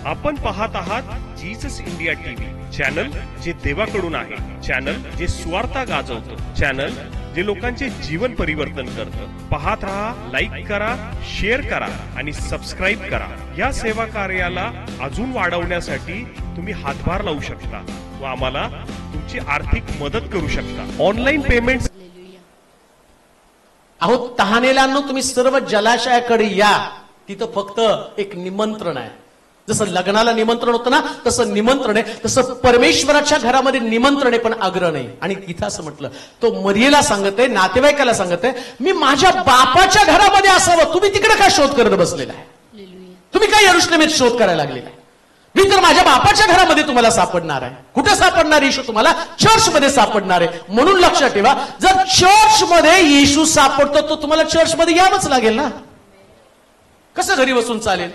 आपण पाहत आहात जीसस इंडिया टीव्ही चॅनल, जे देवाकडून आहे, चॅनल जे सुवार्ता गाजवतं, चॅनल जे लोकांचे जीवन परिवर्तन करतं. पाहत रहा, लाईक करा, शेअर करा आणि सबस्क्राईब करा. या सेवा कार्याला अजून वाढवण्यासाठी तुम्ही हातभार लावू शकता व आम्हाला तुमची आर्थिक मदत करू शकता. Online payment. अहो तहानेल्यांनो, तुम्ही सर्व जलाशयाकडे या. तिथं फक्त एक निमंत्रण आहे. जसं लग्नाला निमंत्रण होतं ना, तसं निमंत्रण आहे. तसं परमेश्वराच्या घरामध्ये निमंत्रण आहे, पण आग्रह नाही. आणि तिथं असं म्हटलं, तो मरियेला सांगत आहे, नातेवाईकाला सांगत आहे, मी माझ्या बापाच्या घरामध्ये असावं. तुम्ही तिकडे काय शोध करत बसलेला आहे? तुम्ही काय यरुशलेमेत शोध करायला लागलेला आहे? मी तर माझ्या बापाच्या घरामध्ये तुम्हाला सापडणार आहे. कुठं सापडणार येशू? तुम्हाला चर्चमध्ये सापडणार आहे. म्हणून लक्षात ठेवा, जर चर्चमध्ये येशू सापडतो तर तुम्हाला चर्चमध्ये यावंच लागेल ना. कसं घरी बसून चालेल?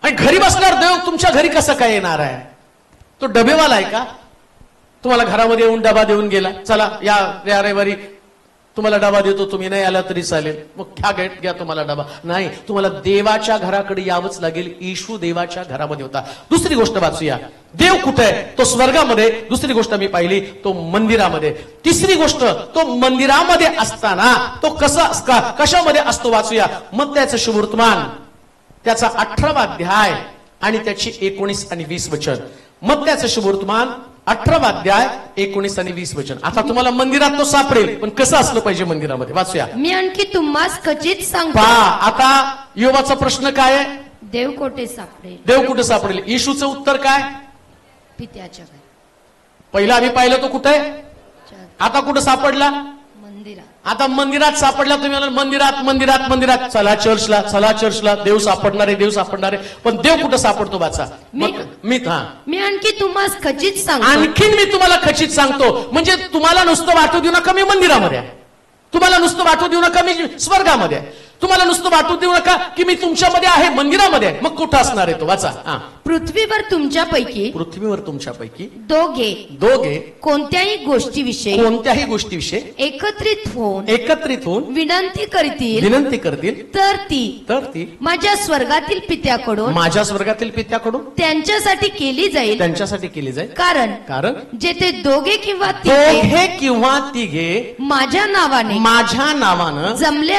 आणि घरी बसल्यावर देव तुमच्या घरी कसं काय येणार आहे? तो डबेवाला आहे का? तुम्हाला घरामध्ये येऊन डबा देऊन गेला, चला या रविवारी तुम्हाला डबा देतो, तुम्ही नाही आला तरी चालेल, मग घ्या तुम्हाला डबा. नाही, तुम्हाला देवाच्या घराकडे यावंच लागेल. येशू देवाच्या घरामध्ये होता. दुसरी गोष्ट वाचूया, देव कुठे आहे? तो स्वर्गामध्ये. दुसरी गोष्ट मी पाहिली, तो मंदिरामध्ये. तिसरी गोष्ट, तो मंदिरामध्ये असताना तो कशामध्ये असतो वाचूया. मग त्याचं शुभवर्तमान, त्याचा 18वा अध्याय आणि त्याची 19 आणि 20 वचन. मग त्याचं शुभवर्तमान 18वा अध्याय 19 आणि 20 वचन. आता तुम्हाला मंदिरात तो सापडेल, पण कसं असलं पाहिजे मंदिरामध्ये? वाचूया. मी आणखी तुम्हास खचित सांगतो. आता योबाचा प्रश्न काय आहे? देव कोठे सापडेल? देव कुठे सापडेल? येशूचं उत्तर काय? पित्याच्या घरी. पहिला आम्ही पाहिलं तो कुठे? आता कुठे सापडला? मंदिरात. आता मंदिरात सापडला. तुम्ही म्हणाल मंदिरात मंदिरात मंदिरात, चला चर्चला, चला चर्चला. देव सापडणार आहे, देव सापडणार आहे. पण देव कुठं सापडतो वाचा. मी आणखी तुम्हास खचित सांगतो. आणखीन मी तुम्हाला खचित सांगतो. म्हणजे तुम्हाला नुसतं वाटू देऊ नका मी मंदिरामध्ये आहे. तुम्हाला नुसतं वाटू देऊ नका मी स्वर्गामध्ये आहे. तुम्हाला नुसतं वाटू देऊ नका की मी तुमच्यामध्ये आहे, मंदिरामध्ये आहे. मग कुठं असणार आहे तो? वाचा. पृथ्वीवर तुमच्यापैकी दोघे कोणत्याही गोष्टीविषयी एकत्रित होऊन विनंती करतील तर ती माझ्या स्वर्गातील पित्याकडून त्यांच्यासाठी केली जाईल. कारण जेथे दोघे किंवा तिघे माझ्या नावानं जमले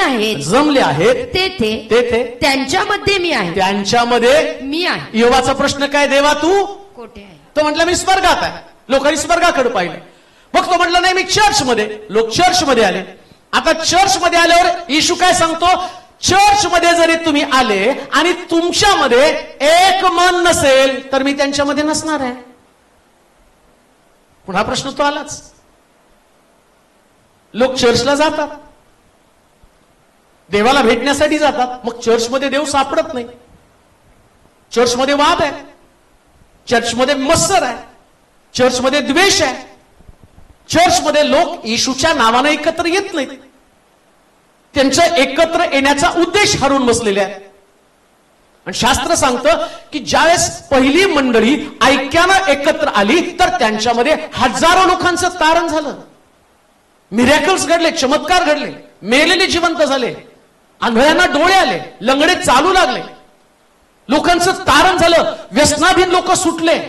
आहेत तेथे त्यांच्यामध्ये मी आहे. योबाचा प्रश्न काय? देवा तू कोठे आहे? तो म्हटला मी स्वर्गात आहे. लोकांनी स्वर्गाकडे पाहिलं. मग तो म्हटला नाही मी चर्चमध्ये. लोक चर्चमध्ये आले. आता चर्चमध्ये आल्यावर येशू काय सांगतो? चर्चमध्ये जरी तुम्ही आले आणि तुमच्यामध्ये एक मन नसेल तर मी त्यांच्यामध्ये नसणार आहे. पुन्हा प्रश्न तो आलाच. लोक चर्चला जातात, देवाला भेटण्यासाठी जातात. मग चर्चमध्ये देव सापडत नाही. चर्चमध्ये वाद आहे, चर्चमध्ये मत्सर आहे, चर्चमध्ये द्वेष आहे. चर्चमध्ये लोक येशूच्या नावानं एकत्र येत नाहीत. त्यांच्या एकत्र येण्याचा उद्देश हरवून बसलेले आहे. आणि शास्त्र सांगतं की ज्यावेळेस पहिली मंडळी ऐक्यानं एकत्र आली तर त्यांच्यामध्ये हजारो लोकांचं तारण झालं. मिरॅकल्स घडले, चमत्कार घडले, मेलेले जिवंत झाले, आंधळ्यांना डोळे आले, लंगडे चालू लागले, लोकांचं तारण झालं, व्यसनाधीन लोक सुटले.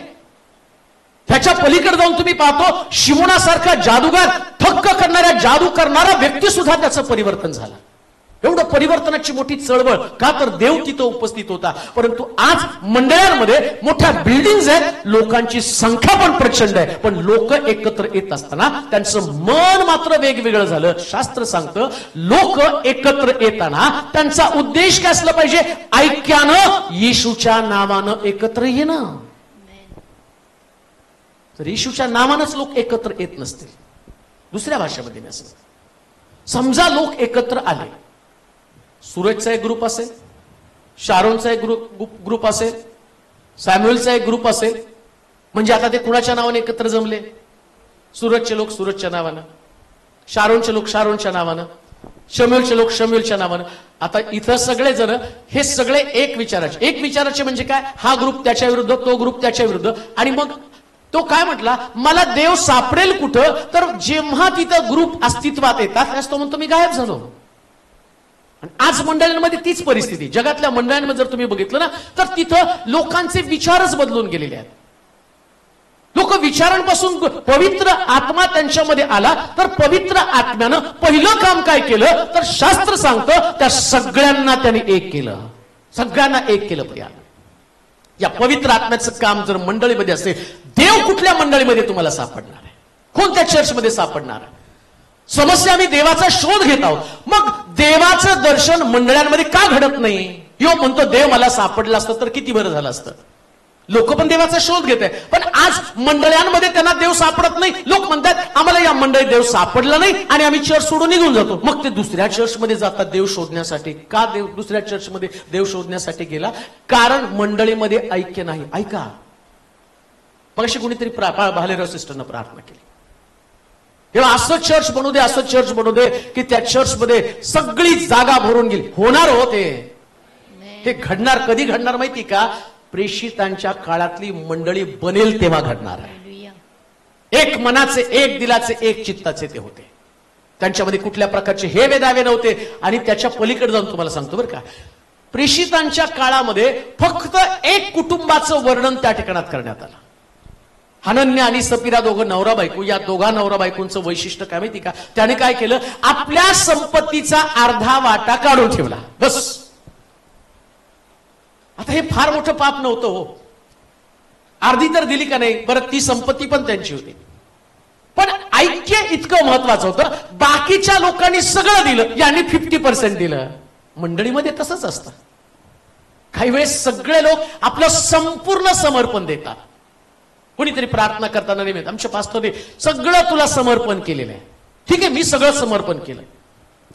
त्याच्या पलीकडे जाऊन तुम्ही पाहतो शिवणासारखा जादूगार, थक्क करणाऱ्या जादू करणारा व्यक्ती सुद्धा त्याचं परिवर्तन झालं. एवढं परिवर्तनाची मोठी चळवळ का? तर देव तिथं उपस्थित होता. परंतु आज मंडळांमध्ये मोठ्या बिल्डिंग्स आहेत, लोकांची संख्या पण प्रचंड आहे, पण लोक एकत्र येत असताना त्यांचं मन मात्र वेगवेगळं झालं. शास्त्र सांगतं लोक एकत्र येताना त्यांचा उद्देश काय असला पाहिजे? ऐक्यानं येशूच्या नावानं एकत्र येणं. तर येशूच्या नावानंच लोक एकत्र येत नसतील, दुसऱ्या भाषेमध्ये नसेल. समजा लोक एकत्र आले, सूरजचा एक ग्रुप असेल, शारोनचा एक ग्रुप असेल, सॅम्युएलचा एक ग्रुप असेल. म्हणजे आता ते कुणाच्या नावाने एकत्र जमले? सूरजचे लोक सूरजच्या नावानं, शारोनचे लोक शारोनच्या नावानं, शम्युएलचे लोक शम्युएलच्या नावानं. आता इथं सगळे जण हे सगळे एक विचाराचे म्हणजे काय? हा ग्रुप त्याच्या विरुद्ध, तो ग्रुप त्याच्या विरुद्ध. आणि मग तो काय म्हटला? मला देव सापडेल कुठं? तर जेव्हा तिथं ग्रुप अस्तित्वात येतात त्यास तो म्हणतो मी गायब झालो. आणि आज मंडळांमध्ये तीच परिस्थिती. जगातल्या मंडळांमध्ये जर तुम्ही बघितलं ना, तर तिथं लोकांचे विचारच बदलून गेलेले आहेत. लोक विचारांपासून पवित्र आत्मा त्यांच्यामध्ये आला, तर पवित्र आत्म्यानं पहिलं काम काय केलं, तर शास्त्र सांगतं त्या सगळ्यांना त्याने एक केलं. सगळ्यांना एक केलं. प्रिया, या पवित्र आत्म्याचं काम जर मंडळीमध्ये असेल, देव कुठल्या मंडळीमध्ये तुम्हाला सापडणार आहे, कोणत्या चर्चमध्ये सापडणार आहे? समस्या आम्ही देवाचा शोध घेत आहोत. मग देवाचं दर्शन मंडळांमध्ये का घडत नाही? यो म्हणतो देव मला सापडला असतं तर किती बरं झालं असतं. लोक पण देवाचा शोध घेत आहे, पण आज मंडळांमध्ये त्यांना देव सापडत नाही. लोक म्हणतात आम्हाला या मंडळीत देव सापडला नाही आणि आम्ही चर्च सोडून निघून जातो. मग ते दुसऱ्या चर्चमध्ये जातात देव शोधण्यासाठी. का देव दुसऱ्या चर्चमध्ये देव शोधण्यासाठी गेला? कारण मंडळीमध्ये ऐक्य नाही. ऐका, मग अशी कोणीतरी भालेराव सिस्टरनं प्रार्थना केली, तेव्हा असं चर्च बनू दे, असं चर्च बनू दे की त्या चर्चमध्ये सगळी जागा भरून गेली. होणार होते ते घडणार. कधी घडणार माहिती का? प्रेषितांच्या काळातली मंडळी बनेल तेव्हा घडणार आहे. एक मनाचे, एक दिलाचे, एक चित्ताचे ते होते. त्यांच्यामध्ये कुठल्या प्रकारचे हे वेदावे नव्हते. आणि त्याच्या पलीकडे जाऊन तुम्हाला सांगतो बरं का, प्रेषितांच्या काळामध्ये फक्त एक कुटुंबाचं वर्णन त्या ठिकाणात करण्यात आलं. हनन्या आणि सपिरा दोघं नवरा बायको. या दोघा नवरा बायकोंचं वैशिष्ट्य काय माहिती का? त्याने काय केलं? आपल्या संपत्तीचा अर्धा वाटा काढून ठेवला, बस. आता हे फार मोठं पाप नव्हतं हो. अर्धी तर दिली का नाही बरं, ती संपत्ती पण त्यांची होती. पण ऐक्य इतकं महत्वाचं होतं. बाकीच्या लोकांनी सगळं दिलं, यांनी 50% दिलं. मंडळीमध्ये तसंच असतं. काही वेळेस सगळे लोक आपलं संपूर्ण समर्पण देतात. कोणीतरी प्रार्थना करताना नाही, आमच्या पास्टरने सगळं तुला समर्पण केलेलं आहे. ठीक आहे, मी सगळं समर्पण केलं,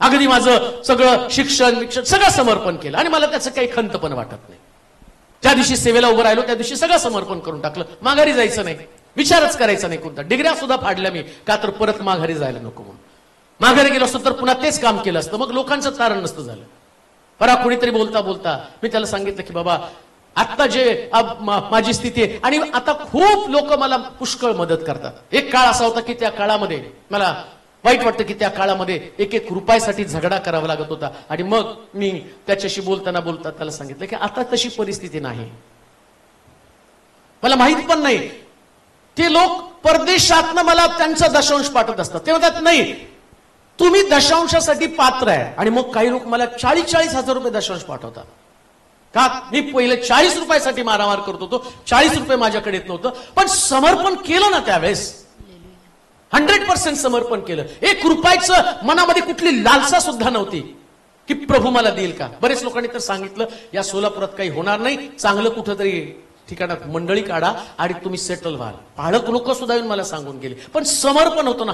अगदी माझं सगळं शिक्षण सगळं समर्पण केलं आणि मला त्याचं काही खंत पण वाटत नाही. ज्या दिवशी सेवेला उभं राहिलो त्या दिवशी सगळं समर्पण करून टाकलं. माघारी जायचं नाही, विचारच करायचा नाही कोणता. डिग्र्या सुद्धा फाडल्या मी, का तर परत माघारी जायला नको म्हणून. माघारी गेलो असतो तर पुन्हा तेच काम केलं असतं, मग लोकांचं तारण नसतं झालं. बरा कोणीतरी बोलता बोलता मी त्याला सांगितलं की बाबा आता जे माझी स्थिती आहे, आणि आता खूप लोक मला पुष्कळ मदत करतात. एक काळ असा होता की त्या काळामध्ये मला वाईट वाटतं की त्या काळामध्ये एक एक रुपयासाठी झगडा करावा लागत होता. आणि मग मी त्याच्याशी बोलताना त्याला सांगितलं की आता तशी परिस्थिती नाही. मला माहित पण नाही, ते लोक परदेशातनं मला त्यांचा दशांश पाठवत असतात. ते म्हणतात नाही तुम्ही दशांशासाठी पात्र आहे. आणि मग काही लोक मला 40-40 हजार रुपये दशांश पाठवतात. का? मी पहिले 40 रुपयासाठी मारामार करत होतो, 40 रुपये माझ्याकडे येत नव्हतं, पण समर्पण केलं ना त्यावेळेस. 100% समर्पण केलं. 1 रुपयाचं मनामध्ये कुठली लालसा सुद्धा नव्हती की प्रभू मला देईल का. बरेच लोकांनी तर सांगितलं या सोलापुरात काही होणार नाही, चांगलं कुठंतरी ठिकाणात मंडळी काढा आणि तुम्ही सेटल व्हाल. पाळक लोक सुद्धा येऊन मला सांगून गेले. पण समर्पण होतं ना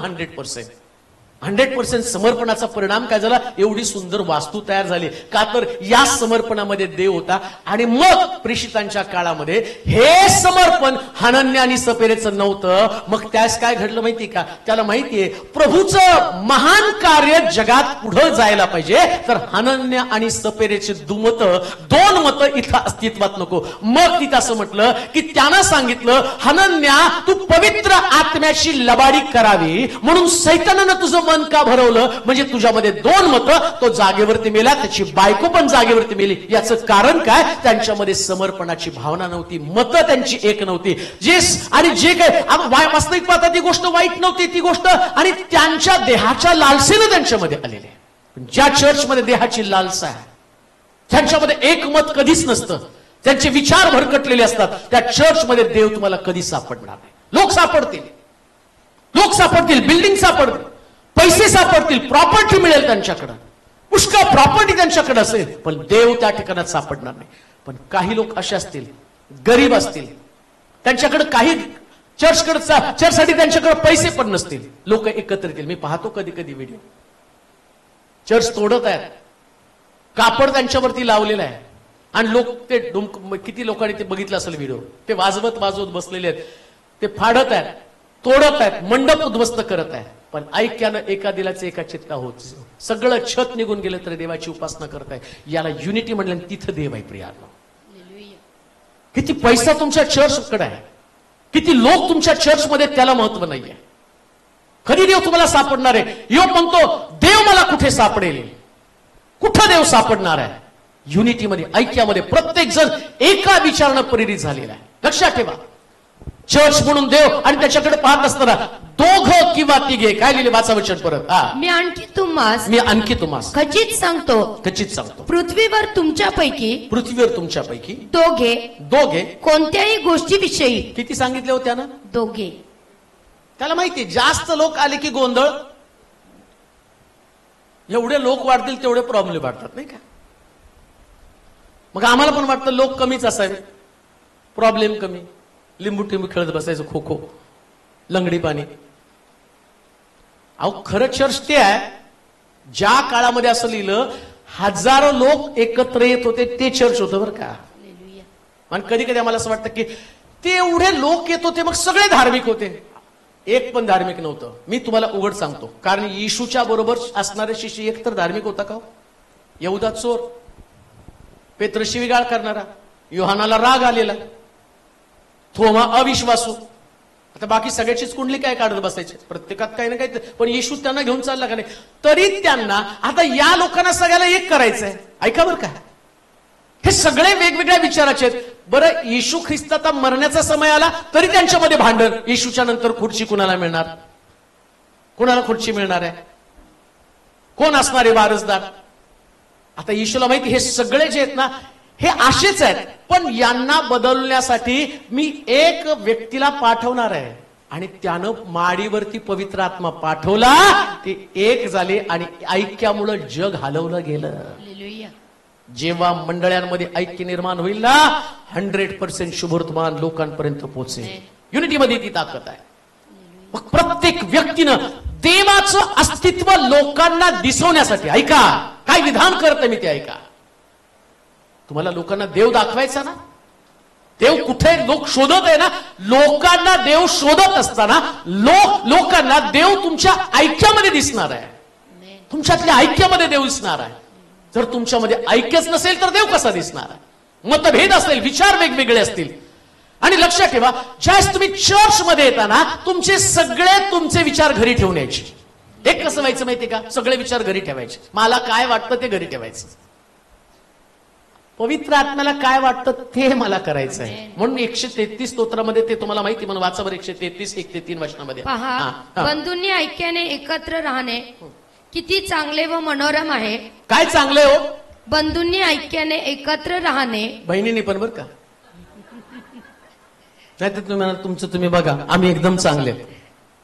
100% समर्पणाचा परिणाम काय झाला? एवढी सुंदर वास्तू तयार झाली. का तर या समर्पणामध्ये देव होता. आणि मग प्रेषितांच्या काळामध्ये हे समर्पण हनन्या आणि सपेरेचं नव्हतं. मग त्यास काय घडलं माहिती का? त्याला माहितीये प्रभूचं महान कार्य जगात पुढे जायला पाहिजे, तर हनन्या आणि सपेरेचे दोन मतं इथं अस्तित्वात नको. मग तिथं असं म्हटलं की त्यानं सांगितलं हनन्या तू पवित्र आत्म्याची लबाडी करावी म्हणून सैतानानं तुझं मन का भरवलं, म्हणजे तुझ्यामध्ये 2 मतं. तो जागेवरती मेला, त्याची बायको पण जागेवरती मेली. याचं कारण काय? त्यांच्यामध्ये समर्पणाची भावना नव्हती, मतं त्यांची एक नव्हती. जे काय वास्तविक पाहता ती गोष्ट वाईट नव्हती, ती गोष्ट आणि त्यांच्या देहाच्या लालसेनं त्यांच्यामध्ये आलेली आहे. ज्या चर्चमध्ये देहाची लालसा आहे, त्यांच्यामध्ये एक मत कधीच नसतं, त्यांचे विचार भरकटलेले असतात, त्या चर्चमध्ये देव तुम्हाला कधी सापडणार नाही. लोक सापडतील, बिल्डिंग सापडतील, पैसे सापडतील, प्रॉपर्टी मिळेल त्यांच्याकडे, पुष्कळ प्रॉपर्टी त्यांच्याकडे असेल, पण देव त्या ठिकाणात सापडणार नाही. पण काही लोक असे असतील, गरीब असतील, त्यांच्याकडे काही चर्चसाठी त्यांच्याकडे पैसे पण नसतील, लोक एकत्र येतील. मी पाहतो कधी कधी व्हिडिओ, चर्च तोडत आहेत, कापड त्यांच्यावरती लावलेलं आहे आणि लोक ते किती लोकांनी ते बघितलं असेल व्हिडिओ, ते वाजवत बसलेले आहेत, ते फाडत आहेत, तोडत आहेत, मंडप उद्ध्वस्त करत आहेत. पण ऐक्यानं एका दिलाचे एका चित्ता होत. सगळं छत निघून गेलं तरी देवाची उपासना करताय. याला युनिटी म्हणलं, तिथं देव आहे. प्रियानो, किती पैसा तुमच्या चर्चकडे आहे, किती लोक तुमच्या चर्चमध्ये, त्याला महत्व नाहीये. कधी देव तुम्हाला सापडणार आहे? योग म्हणतो देव मला कुठे सापडेल, कुठं देव सापडणार आहे? युनिटीमध्ये, ऐक्यामध्ये, प्रत्येक जण एका विचारानं प्रेरित झालेला आहे. लक्षात ठेवा, चर्च म्हणून देव आणि त्याच्याकडे पाहत असताना दोघं किंवा तिघे, काय लिहिले वाचा वचन परत. मी आणखी तुम्हास खचित सांगतो पृथ्वीवर तुमच्यापैकी दोघे कोणत्याही गोष्टीविषयी. किती सांगितले होते ना? दोघे. त्याला माहिती, जास्त लोक आले की गोंधळ, एवढे लोक वाढतील तेवढे प्रॉब्लेम वाढतात, नाही का? मग आम्हाला पण वाटतं लोक कमीच असावे, प्रॉब्लेम कमी, लिंबू टिंबू खेळत बसायचं, खो खो, लंगडी पाणी. अहो खरं चर्च ते आहे ज्या काळामध्ये असं लिहिलं हजारो लोक एकत्र येत होते, ते चर्च होतं बरं का. आणि कधी कधी आम्हाला असं वाटतं की ते एवढे लोक येत होते मग सगळे धार्मिक होते. एक पण धार्मिक नव्हतं. मी तुम्हाला उघड सांगतो, कारण येशूच्या बरोबर असणारे शिष्य एक तर धार्मिक होता का? यहुदा चोर, पेत्र शिवीगाळ करणारा, योहानाला राग आलेला, थोमा अविश्वासू. आता बाकी सगळ्याचीच कुंडली काय काढत बसायची, प्रत्येकात काही ना काही. पण येशू त्यांना घेऊन चालला का नाही? तरी त्यांना आता या लोकांना सगळ्याला एक करायचंय. ऐका बरं का, हे सगळे वेगवेगळ्या विचाराचे आहेत. बरं, येशू ख्रिस्ताचा मरण्याचा समय आला तरी त्यांच्यामध्ये भांडण. येशूच्या नंतर खुर्ची कुणाला मिळणार? कुणाला खुर्ची मिळणार आहे? कोण असणारे वारसदार? आता येशूला माहिती हे सगळे जे आहेत ना हे असेच आहेत, पण यांना बदलण्यासाठी मी एक व्यक्तीला पाठवणार आहे. आणि त्यानं माडीवरती पवित्र आत्मा पाठवला, ते एक झाले आणि ऐक्यामुळे जग हलवलं गेलं. जेव्हा मंडळांमध्ये ऐक्य निर्माण होईल ना, 100% शुभवर्तमान लोकांपर्यंत पोहोचेल. युनिटीमध्ये ती ताकद आहे. मग प्रत्येक व्यक्तीनं देवाचं अस्तित्व लोकांना दिसवण्यासाठी, ऐका काय विधान करत मी ते ऐका. तुम्हाला लोकांना देव दाखवायचा ना, देव कुठे लोक शोधत आहे ना, लोकांना देव शोधत असताना लोकांना देव तुमच्या ऐक्यामध्ये दिसणार आहे, तुमच्यातल्या ऐक्यामध्ये देव दिसणार आहे. जर तुमच्यामध्ये ऐक्यच नसेल तर देव कसा दिसणार आहे? मतभेद असेल, विचार वेगवेगळे असतील. आणि लक्षात ठेवा, ज्यावेळेस तुम्ही चर्च मध्ये येताना तुमचे विचार घरी ठेवून यायचे. एक कसं व्हायचं माहितीये का? सगळे विचार घरी ठेवायचे. मला काय वाटतं ते घरी ठेवायचं. पवित्र आत्म्याला काय वाटतं ते मला करायचं आहे. म्हणून 133 स्तोत्रामध्ये ते तुम्हाला माहिती, म्हणून वाचा बरं 133 1 ते 3 वचनामध्ये. पहा, बंधूंनी ऐक्याने एकत्र राहणे किती चांगले व मनोरम आहे. काय चांगले हो? बंधूंनी ऐक्याने एकत्र राहणे. बहिणींनी पण बरं का, नाही तर तुम्ही तुमचं तुम्ही बघा, आम्ही एकदम चांगले.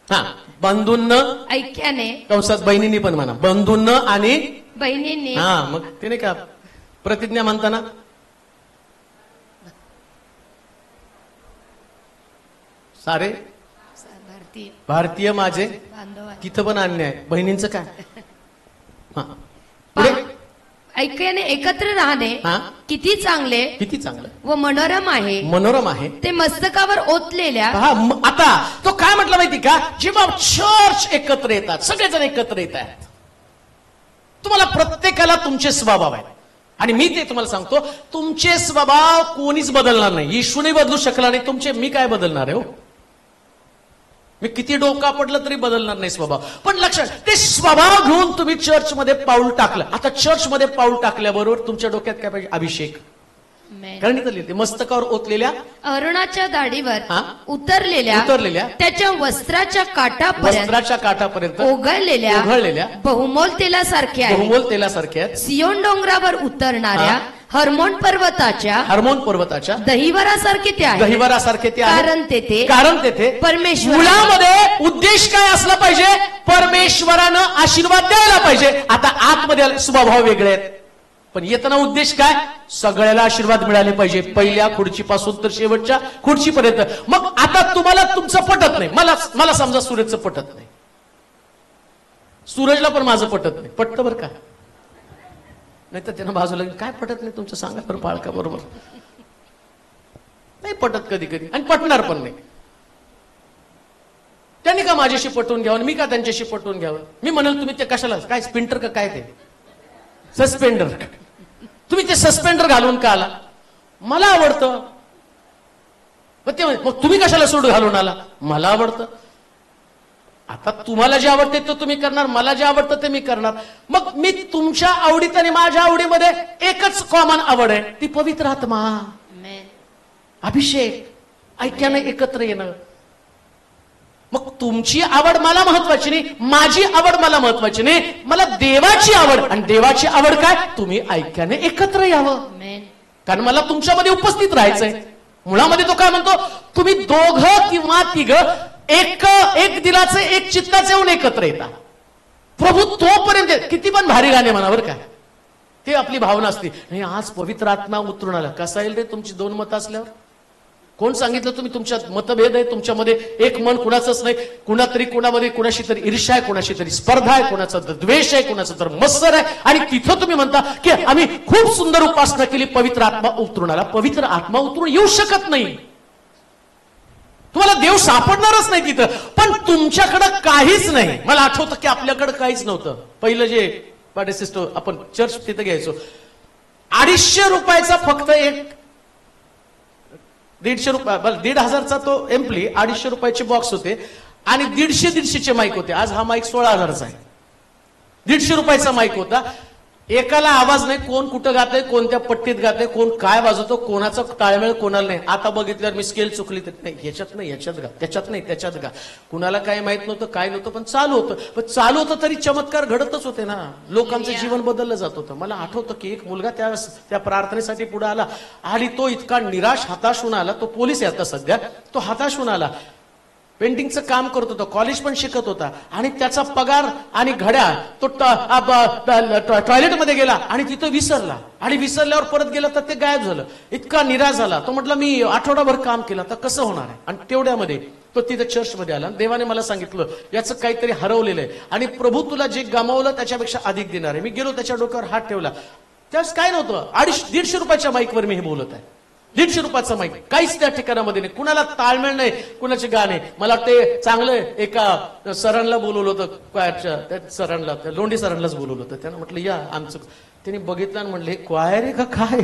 हा, बंधूंना ऐक्याने, कंसात बहिणींनी पण म्हणा, बंधूंना आणि बहिणींनी. हा, मग ते नाही का प्रतिज्ञा म्हणताना सारे भारतीय माझे तिथं पण अन्याय. बहिणींचं काय? ऐक्याने एकत्र राहणे किती चांगले व मनोरम आहे. ते मस्तकावर ओतलेल्या. आता तो काय म्हटलं माहिती का? जेव्हा चर्च एकत्र येतात, सगळेजण एकत्र येत आहेत, तुम्हाला प्रत्येकाला तुमचे स्वभाव आहेत. आणि मी ते तुम्हाला सांगतो, तुमचे स्वभाव कोणीच बदलणार नाही. येशूने बदलू शकला नाही तुमचे, मी काय बदलणार आहे हो? मी किती डोका पडलं तरी बदलणार नाही स्वभाव. पण लक्षात, ते स्वभाव घेऊन तुम्ही चर्चमध्ये पाऊल टाकलं. आता चर्चमध्ये पाऊल टाकल्याबरोबर तुमच्या डोक्यात काय पाहिजे? अभिषेक. कारण ते मस्तकावर ओतलेल्या अरुणाच्या दाढीवर उतरलेल्या त्याच्या वस्त्राच्या काठापर्यंत ओघळलेल्या बहुमोल तेलासारखे आहेत. सियोन डोंगरावर उतरणाऱ्या हर्मोन पर्वताच्या दहिवरासारखे ते आहे. कारण तेथे परमेश्वरामध्ये उद्देश काय असला पाहिजे? परमेश्वरानं आशीर्वाद द्यायला पाहिजे. आता आतमध्ये स्वभाव वेगळे आहेत, पण येताना उद्देश काय? सगळ्याला आशीर्वाद मिळाले पाहिजे, पहिल्या खुर्चीपासून तर शेवटच्या खुर्चीपर्यंत. मग आता तुम्हाला तुमचं पटत नाही, मला समजा सूरजचं पटत नाही, सूरजला पण माझं पटत नाही. पटतं बरं का? नाही तर त्यानं बाजूला काय पटत नाही तुमचं, सांगा बरं पाळका बरोबर. नाही पटत कधी कधी, आणि पटणार पण नाही. त्यांनी का माझ्याशी पटवून घ्यावं, मी का त्यांच्याशी पटवून घ्यावं? मी म्हणाल तुम्ही ते कशाला, काय स्पिंटर का काय, ते सस्पेंडर, तुम्ही ते सस्पेंडर घालून का आला? मला आवडतं. मग तुम्ही कशाला सूट घालून आला? मला आवडतं. आता तुम्हाला जे आवडते ते तुम्ही करणार, मला जे आवडतं ते मी करणार. मग मी तुमच्या आवडीत आणि माझ्या आवडीमध्ये एकच कॉमन आवड आहे, ती पवित्र आत्मा, Amen. अभिषेक, ऐक्याने एकत्र येणं. मग तुमची आवड मला महत्वाची नाही, माझी आवड मला महत्वाची नाही, मला देवाची आवड. आणि देवाची आवड काय? तुम्ही ऐक्याने एकत्र यावं. Amen. कारण मला तुमच्यामध्ये उपस्थित राहायचंय. मुळामध्ये तो काय म्हणतो, तुम्ही दोघं किंवा तिघं एक दिलाचे एक चित्ताचे येऊन एकत्र येतात. प्रभू तोपर्यंत किती पण भारी गाणे म्हणा बरं काय, ते आपली भावना असते. नाही आज पवित्र आत्मा उतरून आला, कसा येईल रे तुमची दोन मतं असल्यावर? कोण सांगितलं तुम्ही तुमच्यात मतभेद आहे, तुमच्यामध्ये एक मन कुणाचंच नाही, कुणातरी कुणामध्ये कुणाशी तरी ईर्ष्या आहे, कुणाशी तरी स्पर्धा आहे, कुणाचा तर द्वेष आहे, कुणाचा तर मत्सर आहे. आणि तिथं तुम्ही म्हणता की आम्ही खूप सुंदर उपासना केली, पवित्र आत्मा उतरून आला. पवित्र आत्मा उतरून येऊ शकत नाही, तुम्हाला देव सापडणारच नाही तिथं. पण तुमच्याकडं काहीच नाही. मला आठवतं की आपल्याकडे काहीच नव्हतं. पहिलं जे पाडेसिस्टो आपण चर्च तिथं घ्यायचो, 250 रुपयाचा फक्त एक 150 रुपये 1,500चा तो एम्प्ली, 250 रुपयाचे बॉक्स होते आणि 150-150चे माईक होते. आज हा माईक 16,000चा आहे. 150 रुपयाचा माईक होता. एकाला आवाज नाही, कोण कुठं गातंय, कोणत्या पट्टीत गातंय, कोण काय वाजवतो, कोणाचा ताळमेळ कोणाला नाही. आता बघितल्यावर मी स्केल चुकली तर नाही, याच्यात नाही याच्यात गा, त्याच्यात नाही त्याच्यात गा. कुणाला काय माहित नव्हतं, काय नव्हतं, पण चालू होतं. पण चालू होतं तरी चमत्कार घडतच होते ना, लोकांचं जीवन बदललं जात होतं. मला आठवतं की एक मुलगा त्या प्रार्थनेसाठी पुढे आला आणि तो इतका निराश हताश होऊन आला. तो पोलीस आहे आता सध्या. तो हताश होऊन आला, पेंटिंगचं काम करत होता, कॉलेज पण शिकत होता आणि त्याचा पगार आणि घड्याळ तो टॉयलेटमध्ये गेला आणि तिथं विसरला. आणि विसरल्यावर परत गेला तर ते गायब झालं. इतका निराश झाला तो. म्हटलं मी आठवडाभर काम केलं, तर कसं होणार आहे? आणि तेवढ्यामध्ये तो तिथे चर्चमध्ये आला. देवाने मला सांगितलं याचं काहीतरी हरवलेलं आहे आणि प्रभू तुला जे गमावलं त्याच्यापेक्षा अधिक देणार आहे. मी गेलो, त्याच्या डोक्यावर हात ठेवला. त्यावेळेस काय नव्हतं, 150 रुपयाच्या माईकवर मी हे बोलत आहे. 150 रुपयाचा माईक, काहीच त्या ठिकाणामध्ये नाही, कुणाला ताळमेळ नाही, कुणाचे गाणे. मला ते चांगलं एका सरांना बोलवलं होतं, क्वायरच्या त्या सरांना, त्या लोंढे सरांनाच बोलवलं होतं. त्यांना म्हटलं या आमचं. त्यांनी बघितलं आणि म्हटलं हे क्वायर आहे का काय?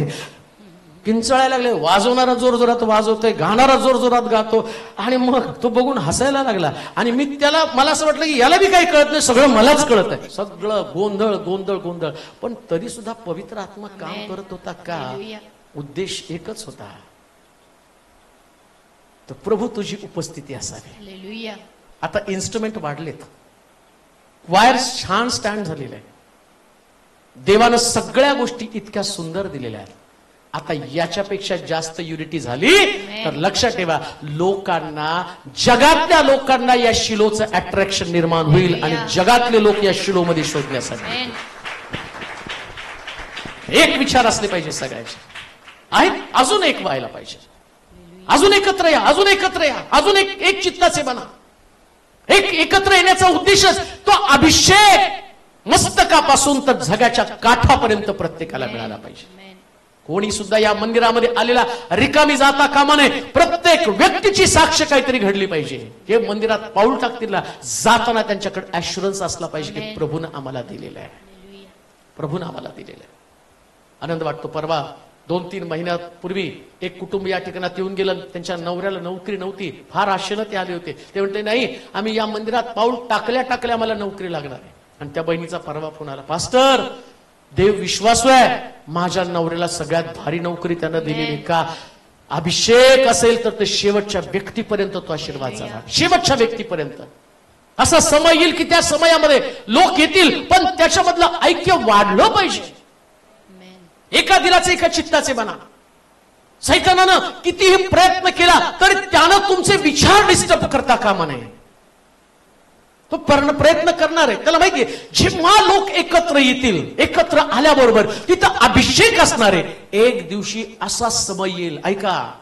किंचाळायला लागले. वाजवणारा जोर जोरात वाजवतोय, गाणारा जोर जोरात गातो. आणि मग तो बघून हसायला लागला. आणि मी त्याला, मला असं वाटलं की याला बी काही कळत नाही, सगळं मलाच कळत आहे, सगळं गोंधळ गोंधळ गोंधळ. पण तरी सुद्धा पवित्र आत्मा काम करत होता का? उद्देश एकच होता, तर प्रभू तुझी उपस्थिती असावी. Hallelujah. आता इन्स्ट्रुमेंट वाढलेत, वायर छान स्टँड झालेलं आहे, देवानं सगळ्या गोष्टी इतक्या सुंदर दिलेल्या आहेत. आता याच्यापेक्षा जास्त युनिटी झाली तर लक्षात ठेवा, लोकांना, जगातल्या लोकांना या शिलोचं अट्रॅक्शन निर्माण होईल आणि जगातले लोक या शिलोमध्ये शोधण्यासाठी. Amen. एक विचार असले पाहिजे सगळ्याचे, आहेत अजून एक व्हायला पाहिजे, अजून एकत्र या, अजून एकत्र या, अजून एक चित्ताचे बना. एकत्र येण्याचा उद्देशच तो अभिषेक मस्तकापासून तर जगाच्या काठापर्यंत प्रत्येकाला मिळाला पाहिजे. Amen. कोणी सुद्धा या मंदिरामध्ये आलेला रिकामी जाता कामा नये. प्रत्येक व्यक्तीची साक्ष काहीतरी घडली पाहिजे. हे मंदिरात पाऊल टाकतील जाताना त्यांच्याकडे ऍश्युरन्स असला पाहिजे की प्रभूनं आम्हाला दिलेलं आहे, Hallelujah. प्रभूनं आम्हाला दिलेलं आहे. आनंद वाटतो. परवा 2-3 महिन्यापूर्वी एक कुटुंब या ठिकाणात येऊन गेलं, त्यांच्या नवऱ्याला नोकरी नव्हती, फार आशेनं ते आले होते. ते म्हणते नाही आम्ही या मंदिरात पाऊल टाकल्या टाकल्या आम्हाला नोकरी लागणार आहे. आणि त्या बहिणीचा परवा फोन आला, पास्टर देव विश्वासू आहे, माझ्या नवऱ्याला सगळ्यात भारी नोकरी त्यानं दिलेली. का? अभिषेक असेल तर ते शेवटच्या व्यक्तीपर्यंत तो आशीर्वाद झाला, शेवटच्या व्यक्तीपर्यंत. असा समय येईल की त्या समयामध्ये लोक येतील, पण त्याच्यामधलं ऐक्य वाढलं पाहिजे. Amen. एका दिलाचे एका चित्ताचे बना. सैतानानं कितीही प्रयत्न केला तरी त्यानं तुमचे विचार डिस्टर्ब करता कामा नये. तो प्रयत्न करणार आहे, त्याला माहितीये जेव्हा लोक एकत्र येतील, एकत्र आल्याबरोबर तिथं अभिषेक असणार आहे. एक दिवशी असा समय येईल, ऐका,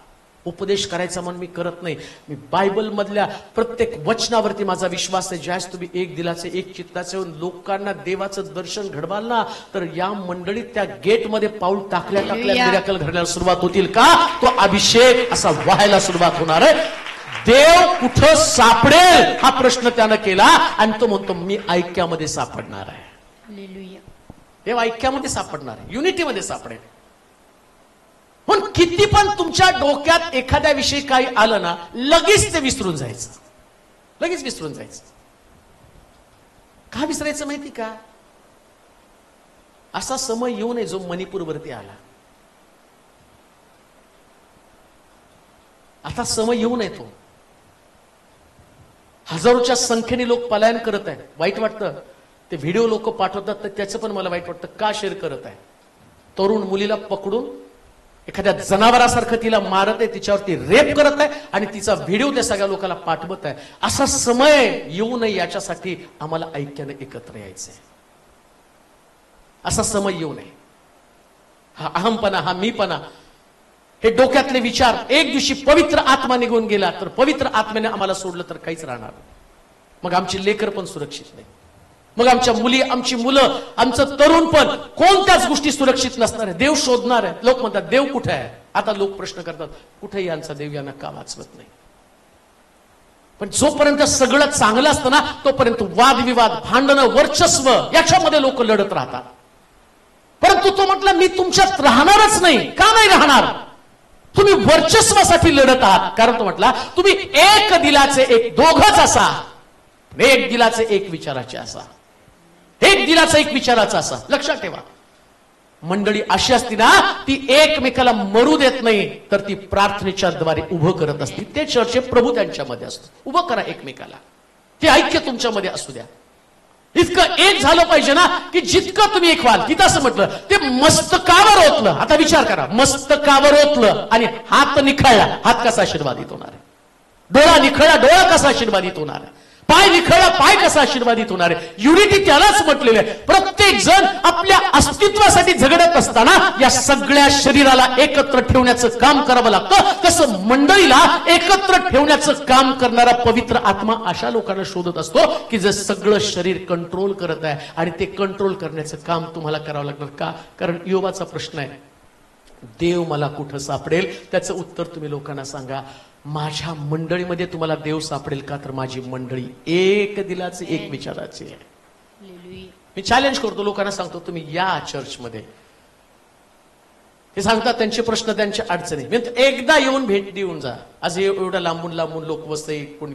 उपदेश करायचा म्हणून मी करत नाही, मी बायबल मधल्या प्रत्येक वचनावरती माझा विश्वास आहे. ज्यावेळेस तुम्ही एक दिलाचे एक चित्ताचे होऊन लोकांना देवाचं दर्शन घडवाल ना, तर या मंडळीत त्या गेटमध्ये पाऊल टाकल्या टाकल्या मिराकल घडण्याला सुरुवात होतील. का? तो अभिषेक असा व्हायला सुरुवात होणार आहे. देव कुठं सापडेल हा प्रश्न त्यानं केला आणि तो म्हणतो मी ऐक्यामध्ये सापडणार आहे. Hallelujah. देव ऐक्यामध्ये सापडणार आहे, युनिटीमध्ये सापडेल. पण किती पण तुमच्या डोक्यात एखाद्या विषयी काही आलं ना, लगेच ते विसरून जायचं, लगेच विसरून जायचं. का विसरायचं माहिती का? असा समय येऊ नये जो मणिपूरवरती आला. आता समय येऊ नये तो. हजारोच्या संख्येने लोक पलायन करत आहेत. वाईट वाटतं ते व्हिडिओ लोक पाठवतात, तर त्याचं पण मला वाईट वाटतं. का शेअर करत आहे? तरुण मुलीला पकडून एखाद्या जनावरासारखं तिला मारत आहे, तिच्यावरती रेप करत आहे आणि तिचा व्हिडिओ त्या सगळ्या लोकांना पाठवत आहे. असा समय येऊ नये याच्यासाठी आम्हाला ऐक्याने एकत्र यायचंय. असा समय येऊ नये. हा अहमपणा, हा मीपणा, हे डोक्यातले विचार, एक दिवशी पवित्र आत्मा निघून गेला तर पवित्र आत्म्याने आम्हाला सोडलं तर काहीच राहणार. मग आमची लेकर पण सुरक्षित नाही. मग आमच्या मुली, आमची मुलं, आमचं तरुण पण कोणत्याच गोष्टी सुरक्षित नसणार आहे. देव शोधणार आहे. लोक म्हणतात देव कुठे आहे? आता लोक प्रश्न करतात कुठे यांचा देव यांना का वाचवत नाही? पण जोपर्यंत सगळं चांगलं असतं ना, तोपर्यंत वादविवाद, भांडणं, वर्चस्व याच्यामध्ये लोक लढत राहतात. परंतु तो म्हटला मी तुमच्यात राहणारच नाही. का नाही राहणार? तुम्ही वर्चस्वासाठी लढत आहात. कारण तो म्हटला तुम्ही एक दिलाचे एक, दोघच असा. एक दिलाचे एक विचाराचे असा. एक दिलाचा एक विचाराचा असा. लक्षात ठेवा. मंडळी अशी असती ना, ती एकमेकाला मरू देत नाही, तर ती प्रार्थनेच्या द्वारे उभं करत असते. ते चर्चे प्रभू त्यांच्यामध्ये असतो. उभं करा एकमेकाला. ते ऐक्य तुमच्यामध्ये असू द्या. इतकं एक झालं पाहिजे ना, की जितकं तुम्ही एक व्हाल. तिथं असं म्हटलं ते मस्तकावर ओतलं. आता विचार करा, मस्तकावर ओतलं आणि हात निखळला, हात कसा आशीर्वादित होणार आहे? डोळा निखळला, डोळा कसा आशीर्वादित होणार आहे? पाय निखळला, पाय कसा आशीर्वादित होणार आहे? युनिटी त्यालाच म्हटलेलं आहे. प्रत्येक जण आपल्या अस्तित्वासाठी झगडत असताना या सगळ्या शरीराला एकत्र ठेवण्याचं काम करावं लागतं. तसं मंडळीला एकत्र ठेवण्याचं काम करणारा पवित्र आत्मा अशा लोकांना शोधत असतो की जे सगळं शरीर कंट्रोल करत आहे. आणि ते कंट्रोल करण्याचं काम तुम्हाला करावं लागणार. का? कारण योबाचा प्रश्न आहे, देव मला कुठं सापडेल? त्याचं उत्तर तुम्ही लोकांना सांगा. माझ्या मंडळीमध्ये तुम्हाला देव सापडेल का? तर माझी मंडळी एक दिलाचे एक विचाराची आहे. मी चॅलेंज करतो, लोकांना सांगतो तुम्ही या चर्चमध्ये. ते सांगतात त्यांचे प्रश्न, त्यांच्या अडचणी. एकदा येऊन भेट देऊन जा. आज एवढ्या लांबून लांबून लोक वसई, कोणी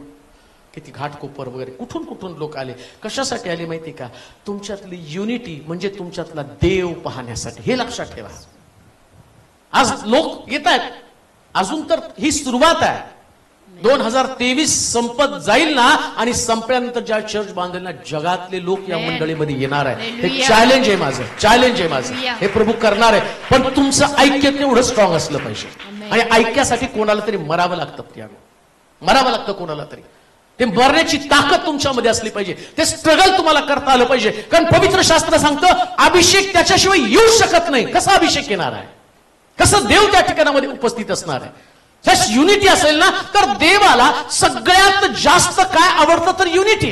किती घाटकोपर वगैरे कुठून कुठून लोक आले. कशासाठी आले माहिती का? तुमच्यातली युनिटी म्हणजे तुमच्यातला देव पाहण्यासाठी. हे लक्षात ठेवा. आज लोक येत आहेत. अजून तर ही सुरुवात आहे. 2023 संपत जाईल ना, आणि संपल्यानंतर ज्या चर्च बांधेल ना, जगातले लोक या मंडळीमध्ये येणार आहे. हे चॅलेंज आहे माझं, चॅलेंज आहे माझं. हे प्रभू करणार आहे. पण तुमचं ऐक्य तेवढं स्ट्रॉंग असलं पाहिजे. आणि ऐक्यासाठी कोणाला तरी मरावं लागतं. मरावं लागतं कोणाला तरी. ते मरण्याची ताकद तुमच्यामध्ये असली पाहिजे. ते स्ट्रगल तुम्हाला करता आलं पाहिजे. कारण पवित्र शास्त्र सांगतं अभिषेक त्याच्याशिवाय येऊ शकत नाही. कसा अभिषेक येणार आहे? कसं देव त्या ठिकाणामध्ये उपस्थित असणार आहे? जस युनिटी असेल ना, तर देवाला सगळ्यात जास्त काय आवडतं? तर युनिटी.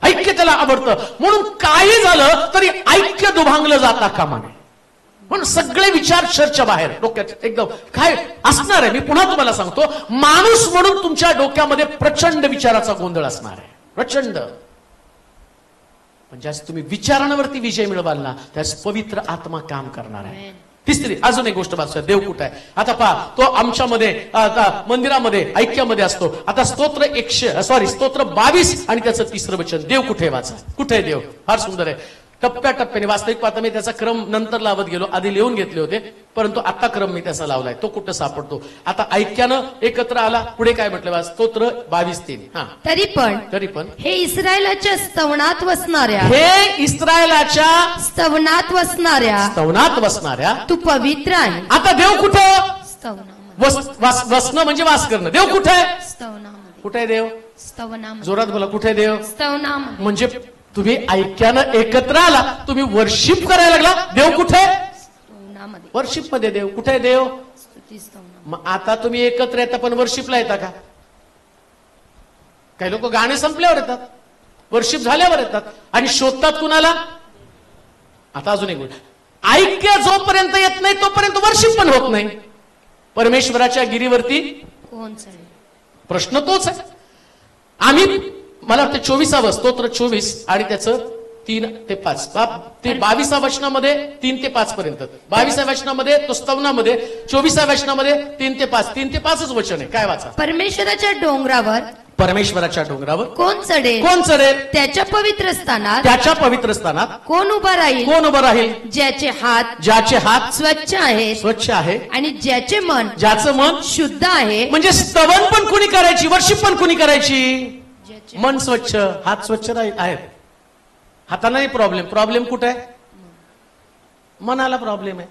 ऐक्य त्याला आवडतं. म्हणून काही झालं तरी ऐक्य दुभांगलं जाता कामा नये. म्हणून सगळे विचार चर्चा बाहेर डोक्यात एकदम काय असणार आहे. मी पुन्हा तुम्हाला सांगतो, माणूस म्हणून तुमच्या डोक्यामध्ये प्रचंड विचाराचा गोंधळ असणार आहे. प्रचंड. पण ज्यास तुम्ही विचारांवरती विजय मिळवाल ना, त्यास पवित्र आत्मा काम करणार आहे. तिसरी अजून एक गोष्ट वाचूया. देव कुठे आहे? आता पहा, तो आमच्यामध्ये आता मंदिरामध्ये ऐक्यामध्ये असतो. आता स्तोत्र 22 आणि त्याचं तिसरं वचन. देव कुठे? वाचा. कुठे आहे देव? फार सुंदर आहे. टप्प्याटप्प्याने वास्तविक पाहता मी त्याचा क्रम नंतर लावत गेलो. आधी लिहून घेतले होते, परंतु आता क्रम मी त्याचा लावलाय. तो कुठं सापडतो? आता ऐक्यानं एकत्र आला. पुढे काय म्हटलं? स्तोत्र 22:3. हा, तरी पण हे इस्रायलाच्या स्तवनात वसणाऱ्या, हे इस्रायलाच्या स्तवनात वसणाऱ्या तू पवित्र आहे. आता देव कुठं? स्तवनामध्ये. वसणं म्हणजे वास करणं. देव कुठे आहे? स्तवनामध्ये. कुठे आहे देव? स्तवनामध्ये. जोरात बोला. कुठे आहे देव? स्तवनामध्ये. म्हणजे तुम्ही ऐक्यानं एकत्र आला, तुम्ही वर्शिप करायला लागला. देव कुठे? स्तवनामध्ये. वर्शिप मध्ये देव. कुठे आहे देव? स्तुती स्तवनामध्ये. मग आता तुम्ही एकत्र येता, पण वर्शिपला येता का? काही लोक गाणे संपल्यावर येतात, वर्शिप झाल्यावर येतात आणि शोधतात कुणाला? आता अजून एक गोष्ट, ऐक्य जोपर्यंत येत नाही तोपर्यंत वर्शिप पण होत नाही. परमेश्वराच्या गिरीवरती कोण चढेल? प्रश्न तोच आहे. आम्ही मला वाटतं 24 स्तोत्र 24 आणि त्याचं 3 ते 5 ते 22 वचनामध्ये 3 ते 5 पर्यंत. 22 वचनामध्ये तो स्तवनामध्ये, 24 वचनामध्ये 3 ते 5 3 ते 5च वचन आहे. काय वाचा? परमेश्वराच्या डोंगरावर परमेश्वराच्या डोंगरावर कोण चढेल? कोण चढेल? त्याच्या पवित्र स्थानात त्याच्या पवित्र स्थानात कोण उभा राहील? कोण उभं राहील? ज्याचे हात ज्याचे हात स्वच्छ आहेत स्वच्छ आहे, आणि ज्याचे मन ज्याचं मन शुद्ध आहे. म्हणजे स्तवन पण कुणी करायची, वर्षिप पण कुणी करायची? ज्याचे मन स्वच्छ, हात स्वच्छ आहेत. हातालाही प्रॉब्लेम कुठे आहे? मनाला प्रॉब्लेम आहे.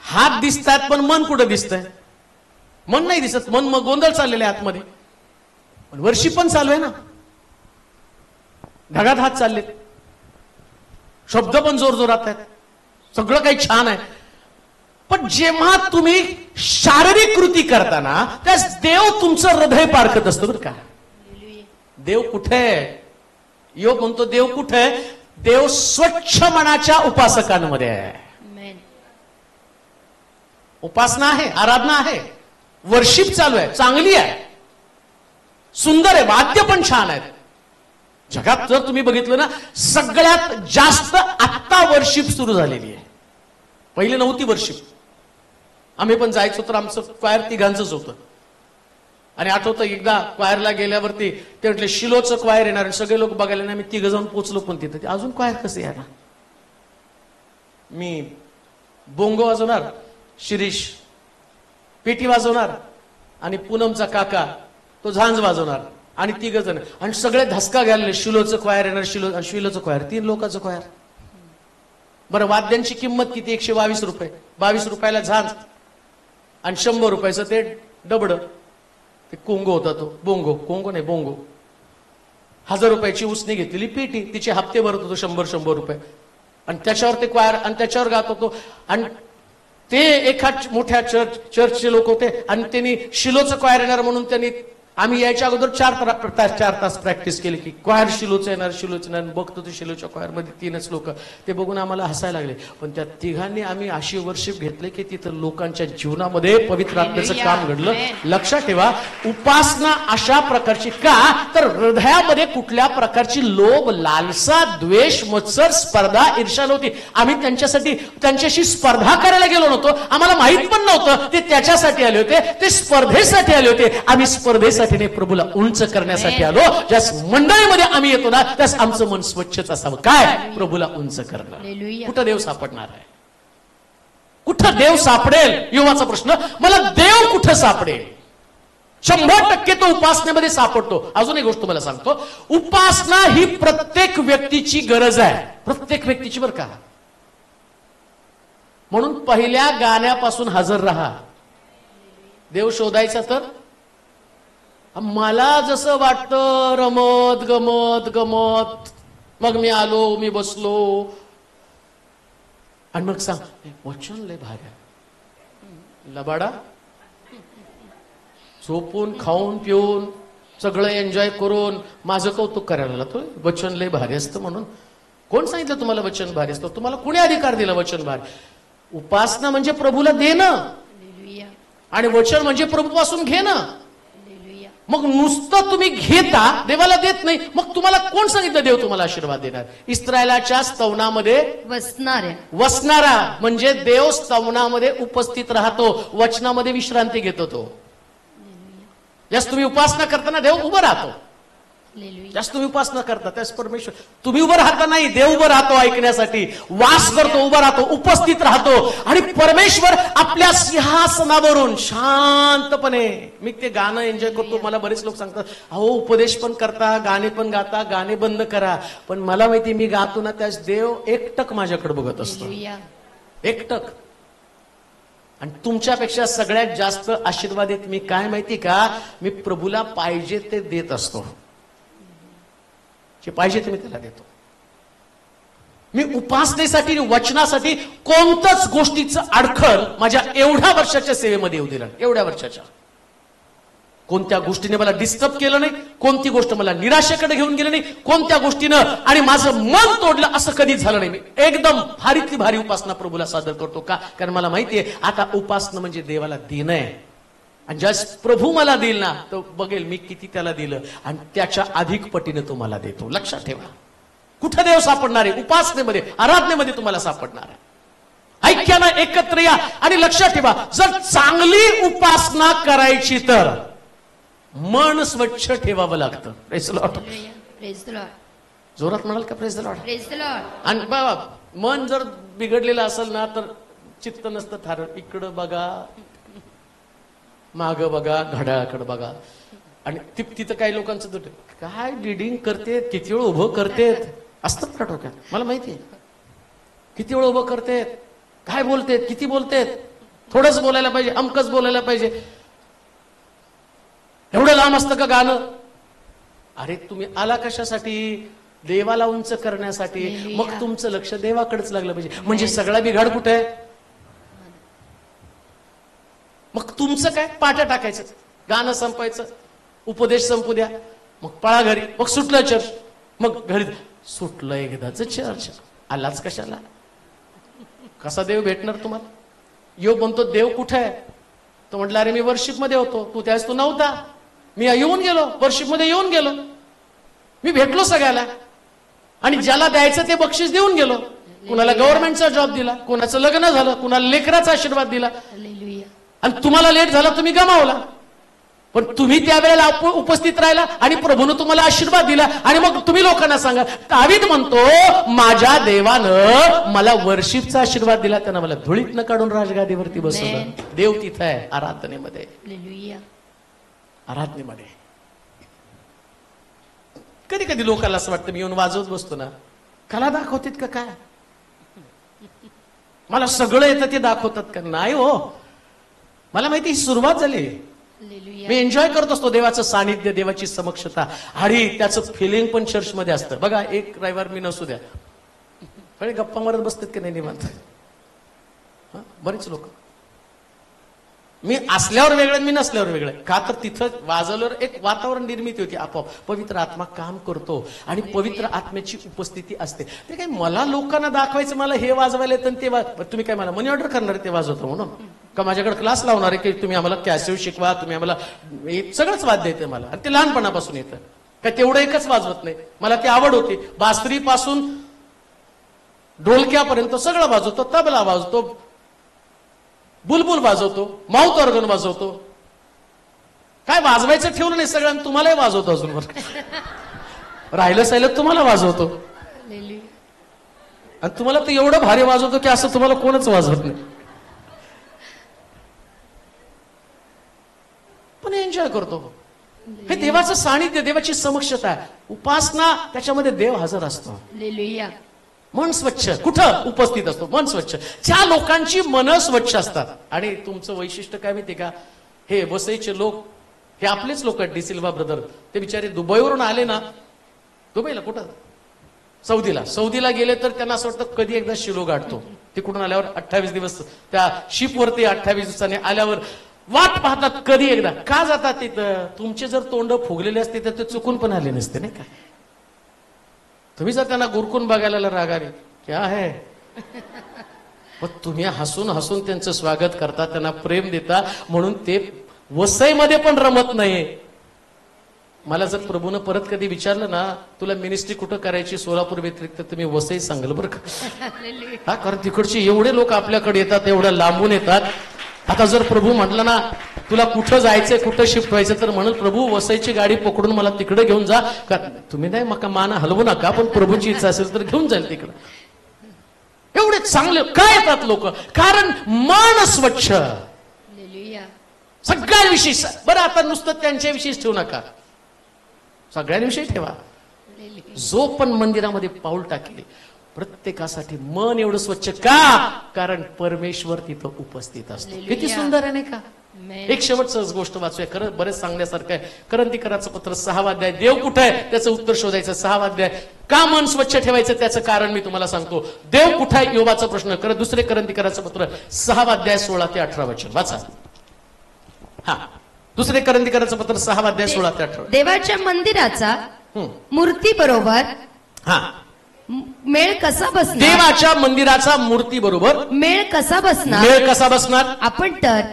हात दिसतात पण मन कुठं दिसतंय? मन नाही दिसत. मन मग गोंधळ चाललेले आहे आतमध्ये. पण वर्षी पण चालू आहे ना, ढगात हात चाललेत, शब्द पण जोरजोरात आहेत, सगळं काही छान आहे. पण जेव्हा तुम्ही शारीरिक कृती करताना त्यास देव तुमचं हृदय पारखत असतो बरं का. देव कुठे आहे? योग म्हणतो देव कुठे आहे? देव स्वच्छ मनाच्या उपासकांमध्ये आहे. Amen. उपासना आहे, आराधना आहे, वर्शिप चालू आहे, चांगली आहे, सुंदर आहे, वाद्य पण छान आहेत. जगात जर तुम्ही बघितलं ना, सगळ्यात जास्त आत्ता वर्शिप सुरू झालेली आहे. पहिले नव्हती वर्शिप. आम्ही पण जायचो तर आमचं क्वायर तिघांचंच होतं. आणि आठवतं एकदा क्वायरला गेल्यावरती ते म्हटले शिलोचं क्वायर येणार, आणि सगळे लोक बघायला ना, मी तिघं जाऊन पोचलो पण तिथं. अजून क्वायर कसं येणार? मी बोंगो वाजवणार, शिरीष पेटी वाजवणार, आणि पूनमचा काका तो झांज वाजवणार, आणि तिघ जण, आणि सगळे धसका घ्यायला शिलोचं क्वायर येणार, शिलोचं क्वायर, 3 लोकांचं क्वायर. बरं, वाद्यांची किंमत किती? 122 रुपये. 22 रुपयाला झांज आणि 100 रुपयाचं ते डबड, ते कोंगो होता तो. कोंगो नाही, बोंगो. 1000 रुपयाची उसने घेतलेली पेटी, तिचे हप्ते भरत होतो 100 रुपये, आणि त्याच्यावर ते क्वायर, आणि त्याच्यावर गात होतो. आणि ते एका मोठ्या चर्चचे लोक होते, आणि त्यांनी शिलोचं क्वायर येणार म्हणून त्यांनी, आम्ही यायच्या अगोदर 4 तास प्रॅक्टिस केली की क्वायर शिलोचं येणार, शिलोचं येणार. बघतो ते शिलोच्या क्वायर मध्ये 3च लोक. ते बघून आम्हाला हसायला लागले. पण त्या तिघांनी आम्ही अशी वर्शिप घेतले की तिथं लोकांच्या जीवनामध्ये पवित्र आत्म्याचं काम घडलं. लक्षात ठेवा, उपासना अशा प्रकारची का, तर हृदयामध्ये कुठल्या प्रकारची लोभ, लालसा, द्वेष, मत्सर, स्पर्धा, ईर्ष्या नव्हती. आम्ही त्यांच्याशी स्पर्धा करायला गेलो नव्हतो. आम्हाला माहित पण नव्हतं ते त्याच्यासाठी आले होते, ते स्पर्धेसाठी आले होते. आम्ही स्पर्धेसाठी नाही, प्रभूला उंच करण्यासाठी आलो. ज्यास मंडळीमध्ये आम्ही येतो ना, त्यास आमचं मन स्वच्छच असावं. काय? प्रभूला उंच करणं. कुठं देव सापडणार आहे? कुठं देव सापडेल? युवाचा प्रश्न. मला देव कुठं सापडेल? 100% तो उपासनेमध्ये सापडतो. अजून एक गोष्ट मला सांगतो, उपासना ही प्रत्येक व्यक्तीची गरज आहे, प्रत्येक व्यक्तीची, बरं का. म्हणून पहिल्या गाण्यापासून हजर राहा. देव शोधायचा तर मला जसं वाटतं, रमत गमत, मग मी आलो, मी बसलो, आणि मग सांग वचन लय भारी, लबाडा झोपून खाऊन पिऊन सगळं एन्जॉय करून माझं कौतुक करायला लागतो. वचन लय भारी असतं म्हणून. कोण सांगितलं तुम्हाला वचन भारी असतं? तुम्हाला कुणी अधिकार दिला वचन भारी? उपासना म्हणजे प्रभूला देणं, आणि वचन म्हणजे प्रभूपासून घेणं. मग नुसतं तुम्ही घेता, देवाला देत नाही, मग तुम्हाला कोण सांगितलं देव तुम्हाला आशीर्वाद देणार? इस्रायलाच्या स्तवनामध्ये वसणारा म्हणजे देव स्तवनामध्ये उपस्थित राहतो, वचनामध्ये विश्रांती घेतो तो. यास तुम्ही उपासना करताना देव उभं राहतो. जास्त तुम्ही उपासना करता त्यास परमेश्वर, तुम्ही उभं राहता नाही, देव उभं राहतो ऐकण्यासाठी, वास करतो, उभं राहतो, उपस्थित राहतो. आणि परमेश्वर आपल्या सिंहासनावरून शांतपणे, मी ते गाणं एन्जॉय करतो. मला बरेच लोक सांगतात, अहो उपदेश पण करता, गाणे पण गाता, गाणे बंद करा. पण मला माहिती, मी गातो ना त्यास देव एकटक माझ्याकडे बघत असतो, एकटक. आणि तुमच्यापेक्षा सगळ्यात जास्त आशीर्वादित मी काय माहिती का? मी प्रभूला पाहिजे ते देत असतो, जे पाहिजे ते मी त्याला देतो. मी उपासनेसाठी, वचनासाठी कोणत्याच गोष्टीचं अडखळ माझ्या एवढ्या वर्षाच्या सेवेमध्ये येऊ दिलं. एवढ्या वर्षाच्या कोणत्या गोष्टीने मला डिस्टर्ब केलं नाही, कोणती गोष्ट मला निराशेकडे घेऊन गेली नाही, कोणत्या गोष्टीनं आणि माझं मन तोडलं असं कधीच झालं नाही. मी एकदम भारीतली भारी उपासना प्रभूला सादर करतो. का? कारण मला माहितीये आता उपासना म्हणजे देवाला देणं आहे. आणि ज्या प्रभू मला देईल ना, तो बघेल मी किती त्याला दिलं, आणि त्याच्या अधिक पटीने तो मला देतो. लक्षात ठेवा, कुठं देव सापडणार आहे? उपासनेमध्ये, आराधनेमध्ये तुम्हाला सापडणार आहे. ऐक्यानं एकत्र या. आणि लक्षात ठेवा, जर चांगली उपासना करायची तर मन स्वच्छ ठेवावं लागतं. Praise the Lord. Praise the Lord. जोरात म्हणाल का praise the Lord? Praise the Lord. आणि बाबा मन जर बिघडलेलं असेल ना तर चित्त नसतं थार. इकडं बघा, माग बघा, घड्याळाकडे बघा. आणि तिथं काही लोकांचं तर काय लिडिंग करतेत, किती वेळ उभं करतेत असतं का डोक्यात? मला माहिती आहे किती वेळ उभं करतेत, काय बोलतेत, किती बोलतेत. थोडंच बोलायला पाहिजे, अमकच बोलायला पाहिजे. एवढं लांब असतं का गाणं? अरे तुम्ही आला कशासाठी? देवाला उंच करण्यासाठी. मग तुमचं लक्ष देवाकडेच लागलं पाहिजे. म्हणजे सगळा बिघाड कुठे आहे? मग तुमचं काय? पाट्या टाकायचं, गाणं संपायचं, उपदेश संपू द्या, मग पळा घरी, मग सुटलं चर्च, मग घरी सुटलं एकदाच चर्च. आलाच कशाला? कसा देव भेटणार तुम्हाला? यो म्हणतो देव कुठे आहे? तो म्हटलं अरे मी वर्शिप मध्ये होतो, तू त्यावेळेस तू नव्हता, मी येऊन गेलो, वर्शिप मध्ये येऊन गेलो, मी भेटलो सगळ्याला. आणि ज्याला द्यायचं ते बक्षीस देऊन गेलो. कुणाला गव्हर्नमेंटचा जॉब दिला, कुणाचं लग्न झालं, कुणाला लेकराचा आशीर्वाद दिला. हालेलुया. आणि तुम्हाला लेट झाला, तुम्ही गमावला. पण तुम्ही त्यावेळेला उपस्थित राहिला आणि प्रभूनं तुम्हाला आशीर्वाद दिला. आणि मग तुम्ही लोकांना सांगा, दावीद म्हणतो माझ्या देवानं मला वर्शिपचा आशीर्वाद दिला, त्यानं मला धुळीतनं काढून राजगादीवरती बसवलं. देव तिथं आहे आराधनेमध्ये. हालेलुया. आराधनेमध्ये कधी कधी लोकांना असं वाटतं मी येऊन वाजवत बसतो ना, कला दाखवतात का काय? मला सगळं येतं ते दाखवतात का? नाही हो, मला माहिती ही सुरुवात झाली. हालेलुया. मी एन्जॉय करत असतो देवाचं सानिध्य, देवाची समक्षता. आणि त्याचं फिलिंग पण चर्चमध्ये असतं. बघा एक रविवार मी नसू द्या, पण गप्पा मारत बसतात की नाही निवांत? बरेच लोक. मी असल्यावर वेगळं, मी नसल्यावर वेगळं. का तर तिथं वाजवल्यावर एक वातावरण निर्मिती होती आपोआप. पवित्र आत्मा काम करतो आणि पवित्र आत्म्याची उपस्थिती असते. ते काय मला लोकांना दाखवायचं मला हे वाजवायला येतं ते तुम्ही काय मला मनी ऑर्डर करणार ते वाजवतो म्हणून का? माझ्याकडे क्लास लावणार आहे की तुम्ही आम्हाला कॅसेव शिकवा, तुम्ही आम्हाला सगळंच वाद्य येतं मला. आणि ते लहानपणापासून येतं. काय तेवढं एकच वाजवत नाही, मला ती आवड होती. बासरीपासून ढोलक्यापर्यंत सगळं वाजवतो. तबला वाजवतो, बुलबुल वाजवतो, माउथ ऑर्गन वाजवतो. काय वाजवायचं ठेवलं नाही सगळं. तुम्हालाही वाजवतो अजून राहिलं साहिलं तुम्हाला वाजवतो. हालेलुया. आणि तुम्हाला तर एवढं भारी वाजवतो की असं तुम्हाला कोणच वाजवत नाही. पण एन्जॉय करतो. हे देवाचं सानिध्य, देवाची समक्षता आहे. उपासना, त्याच्यामध्ये देव हजर असतो. हालेलुया. मन स्वच्छ कुठं उपस्थित असतो? मन स्वच्छ. ज्या लोकांची मन स्वच्छ असतात. आणि तुमचं वैशिष्ट्य काय माहिती का? हे वसईचे लोक हे आपलेच लोक आहेत. डी सिल्वा ब्रदर ते बिचारे दुबईवरून आले ना. दुबईला कुठं? सौदीला गेले तर त्यांना असं वाटतं कधी एकदा शिलो गाठतो. तिकडून आल्यावर 28 दिवस त्या शिपवरती 28 दिवसांनी आल्यावर वाट पाहतात कधी एकदा. का जातात तिथं? तुमचे जर तोंड फुगलेले असते तर ते चुकून पण आले नसते नाही का? तुम्ही जर त्यांना गुरकून बघायला रागाने क्या है, पण तुम्ही हसून हसून त्यांचं स्वागत करता, त्यांना प्रेम देता, म्हणून ते वसईमध्ये पण रमत नाही. मला जर प्रभूनं परत कधी विचारलं ना तुला मिनिस्ट्री कुठं करायची सोलापूर व्यतिरिक्त, तुम्ही वसई सांगाल बरं का? हा, कारण तिकडचे एवढे लोक आपल्याकडे येतात, एवढ्या लांबून येतात. आता जर प्रभू म्हटलं ना तुला कुठं जायचंय, कुठं शिफ्ट व्हायचं, तर म्हणून प्रभू वसईची गाडी पकडून मला तिकडे घेऊन जा. तुम्ही नाही मका मान हलवू नका, पण प्रभूची इच्छा असेल तर घेऊन जाईल तिकडे. एवढे चांगले काय येतात लोक? कारण मन स्वच्छ. हालेलुया. सगळ्यांविषयी. बरं आता नुसतं त्यांच्याविषयीच ठेवू नका, सगळ्यांविषयी ठेवा. जो पण मंदिरामध्ये पाऊल टाकले प्रत्येकासाठी मन एवढं स्वच्छ. का? कारण परमेश्वर तिथं उपस्थित असतो. किती सुंदर आहे नाही का? एक शेवटच गोष्ट वाचूया. खरं बरेच सांगण्यासारखं आहे. करंदीकराचं पत्र 6वा अध्याय. देव कुठं आहे त्याचं उत्तर शोधायचं. 6वा अध्याय. का मन स्वच्छ ठेवायचं त्याचं कारण मी तुम्हाला सांगतो. देव कुठं आहे योबाचा प्रश्न. दुसरे करंदीकराचं पत्र 6वा अध्याय 16 ते 18 वचन वाचा. हा, दुसरे करंदीकराचं पत्र 6वा अध्याय 16 ते 18. देवाच्या मंदिराचा मूर्ती बरोबर हा, मेळ कसा बसणार? देवाच्या मंदिराचा मूर्ती बरोबर मेळ कसा बसणार? मेळ कसा बसणार?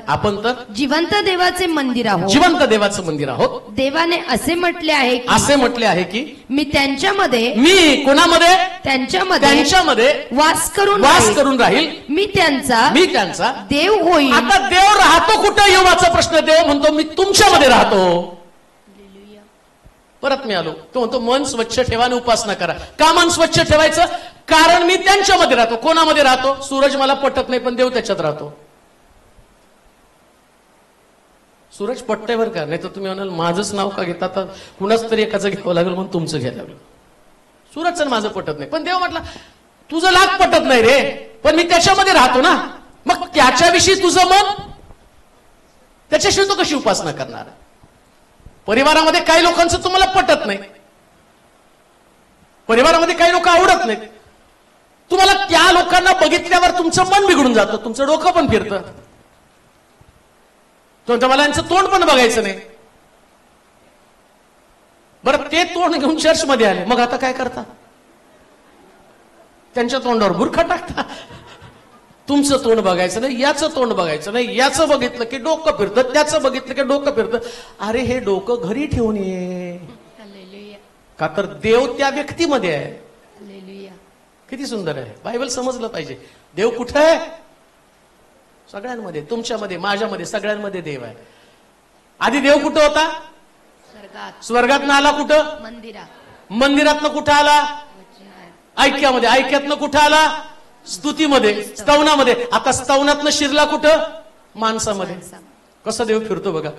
आपण तर जिवंत देवाचे मंदिर आहोत. जिवंत देवाचं मंदिर आहोत. देवाने असे म्हटले आहे की मी त्यांच्यामध्ये, मी कोणामध्ये? त्यांच्यामध्ये वास करून राहील. मी त्यांचा देव होईल. आता देव राहतो कुठं योबाचा प्रश्न. देव म्हणतो मी तुमच्यामध्ये राहतो. परत मी आलो. तो म्हणतो मन स्वच्छ ठेवा आणि उपासना करा. का मन स्वच्छ ठेवायचं? कारण मी त्यांच्यामध्ये राहतो. कोणामध्ये राहतो? सूरज मला पटत नाही पण देव त्याच्यात राहतो. सूरज पटतंय बरं का, नाही तर तुम्ही म्हणाल माझंच नाव का घेता, तर कुणाच तरी एकाचं घ्यावं लागेल म्हणून तुमचं घ्यायला लागलं. सूरजचं माझं पटत नाही पण देव म्हटलं तुझं लाख पटत नाही रे, पण मी त्याच्यामध्ये राहतो ना, मग त्याच्याविषयी तुझं मन, त्याच्याशिवाय तो कशी उपासना करणार? परिवारामध्ये काही लोकांचं तुम्हाला पटत नाही, परिवारामध्ये काही लोक आवडत नाहीत, तुम्हाला त्या लोकांना बघितल्यावर तुमचं मन बिघडून जातं, तुमचं डोकं पण फिरतं, मला यांचं तोंड पण बघायचं नाही. बरं ते तोंड घेऊन चर्चमध्ये आले, मग आता काय करता? त्यांच्या तोंडावर बुरखा टाकता. तुमचं तोंड बघायचं नाही, याचं तोंड बघायचं नाही, याचं बघितलं की डोकं फिरतं, त्याचं बघितलं की डोकं फिरतं. अरे हे डोकं घरी ठेवून ये, का तर देव त्या व्यक्तीमध्ये आहे. किती सुंदर आहे, बायबल समजलं पाहिजे. देव कुठे आहे? सगळ्यांमध्ये, तुमच्यामध्ये, माझ्यामध्ये, सगळ्यांमध्ये देव आहे. आधी देव कुठं होता? स्वर्गात आला कुठं? मंदिरातनं कुठं आला? ऐक्यामध्ये. ऐक्यातनं कुठं आला? स्तुतीमध्ये, स्तवनामध्ये. आता स्तवनातनं शिरला कुठं? माणसामध्ये. कसं देव फिरतो बघा,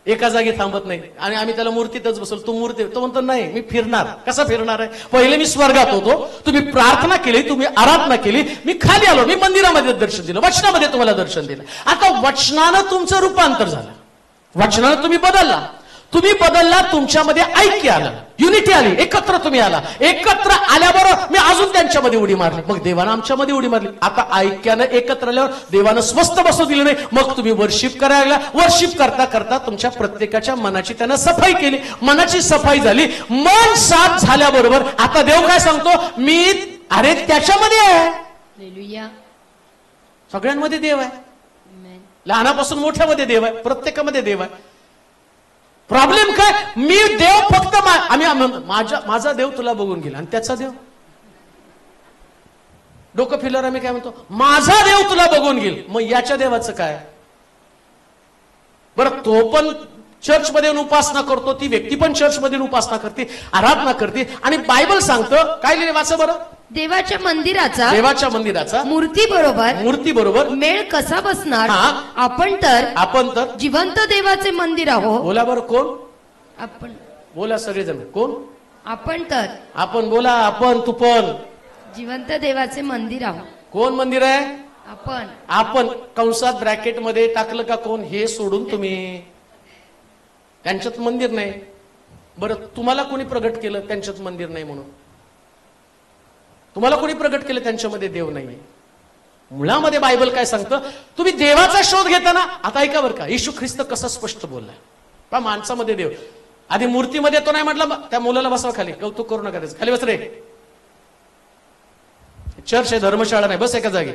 एका जागी थांबत नाही. आणि आम्ही त्याला मूर्तीतच बसलो, तू मूर्ती, तो म्हणतो नाही मी फिरणार. कसा फिरणार आहे? पहिले मी स्वर्गात होतो, तुम्ही प्रार्थना केली, तुम्ही आराधना केली, मी खाली आलो, मी मंदिरामध्ये दर्शन दिलं, वचनामध्ये तुम्हाला दर्शन दिलं. आता वचनानं तुमचं रूपांतर झालं, वचनानं तुम्ही बदलला, तुम्ही बदलला, तुमच्यामध्ये ऐक्य आलं, युनिटी आली, एकत्र तुम्ही आला. एकत्र आल्याबरोबर मी अजून त्यांच्यामध्ये उडी मारली, मग देवानं आमच्यामध्ये उडी मारली. आता ऐक्यानं एकत्र आल्यावर देवानं स्वस्त बसू दिलं नाही, मग तुम्ही वर्शिप करायला. वर्शिप करता करता तुमच्या प्रत्येकाच्या मनाची त्यानं सफाई केली, मनाची सफाई झाली, मन साफ झाल्याबरोबर आता देव काय सांगतो? मी अरे त्याच्यामध्ये आहे. सगळ्यांमध्ये देव आहे, लहानापासून मोठ्यामध्ये देव आहे, प्रत्येकामध्ये देव आहे. प्रॉब्लेम काय? मी देव फक्त माझा देव तुला बघून गेला, आणि त्याचा देव डोकं फिरल्यावर आम्ही काय म्हणतो? माझा देव तुला बघून गेल, मग याच्या देवाचं काय? बरं तो पण चर्चमध्ये उपासना करतो, ती व्यक्ती पण चर्चमध्ये उपासना करते, आराधना करते, आणि बायबल सांगतं काय लिहिले वाचा बरं? देवाच्या मंदिराचा मूर्ती बरोबर मेळ कसा बसणार? हा. आपण तर जिवंत देवाचे मंदिर आहोत. बोला बरं, कोण? आपण. बोला सगळेजण, कोण? आपण बोला, आपण, तू पण जिवंत देवाचे मंदिर आहोत. कोण मंदिर आहे? आपण कंसात ब्रॅकेट मध्ये टाकलं का कोण? हे सोडून तुम्ही, त्यांच्यात मंदिर नाही. बरं तुम्हाला कोणी प्रगट केलं त्यांच्यात मंदिर नाही म्हणून? तुम्हाला कोणी प्रगट केलं त्यांच्यामध्ये देव नाहीये? मुळामध्ये बायबल काय सांगतं? तुम्ही देवाचा शोध घेताना, आता ऐका बरं का, येशू ख्रिस्त कसं स्पष्ट बोललाय पहा, माणसामध्ये देव. आधी मूर्तीमध्ये तो नाही म्हटलं त्या मुलाला बसवा खाली, कौतुक करू नका त्याचं, खाली बस रे, चर्च आहे, धर्मशाळा नाही, बस एका जागी.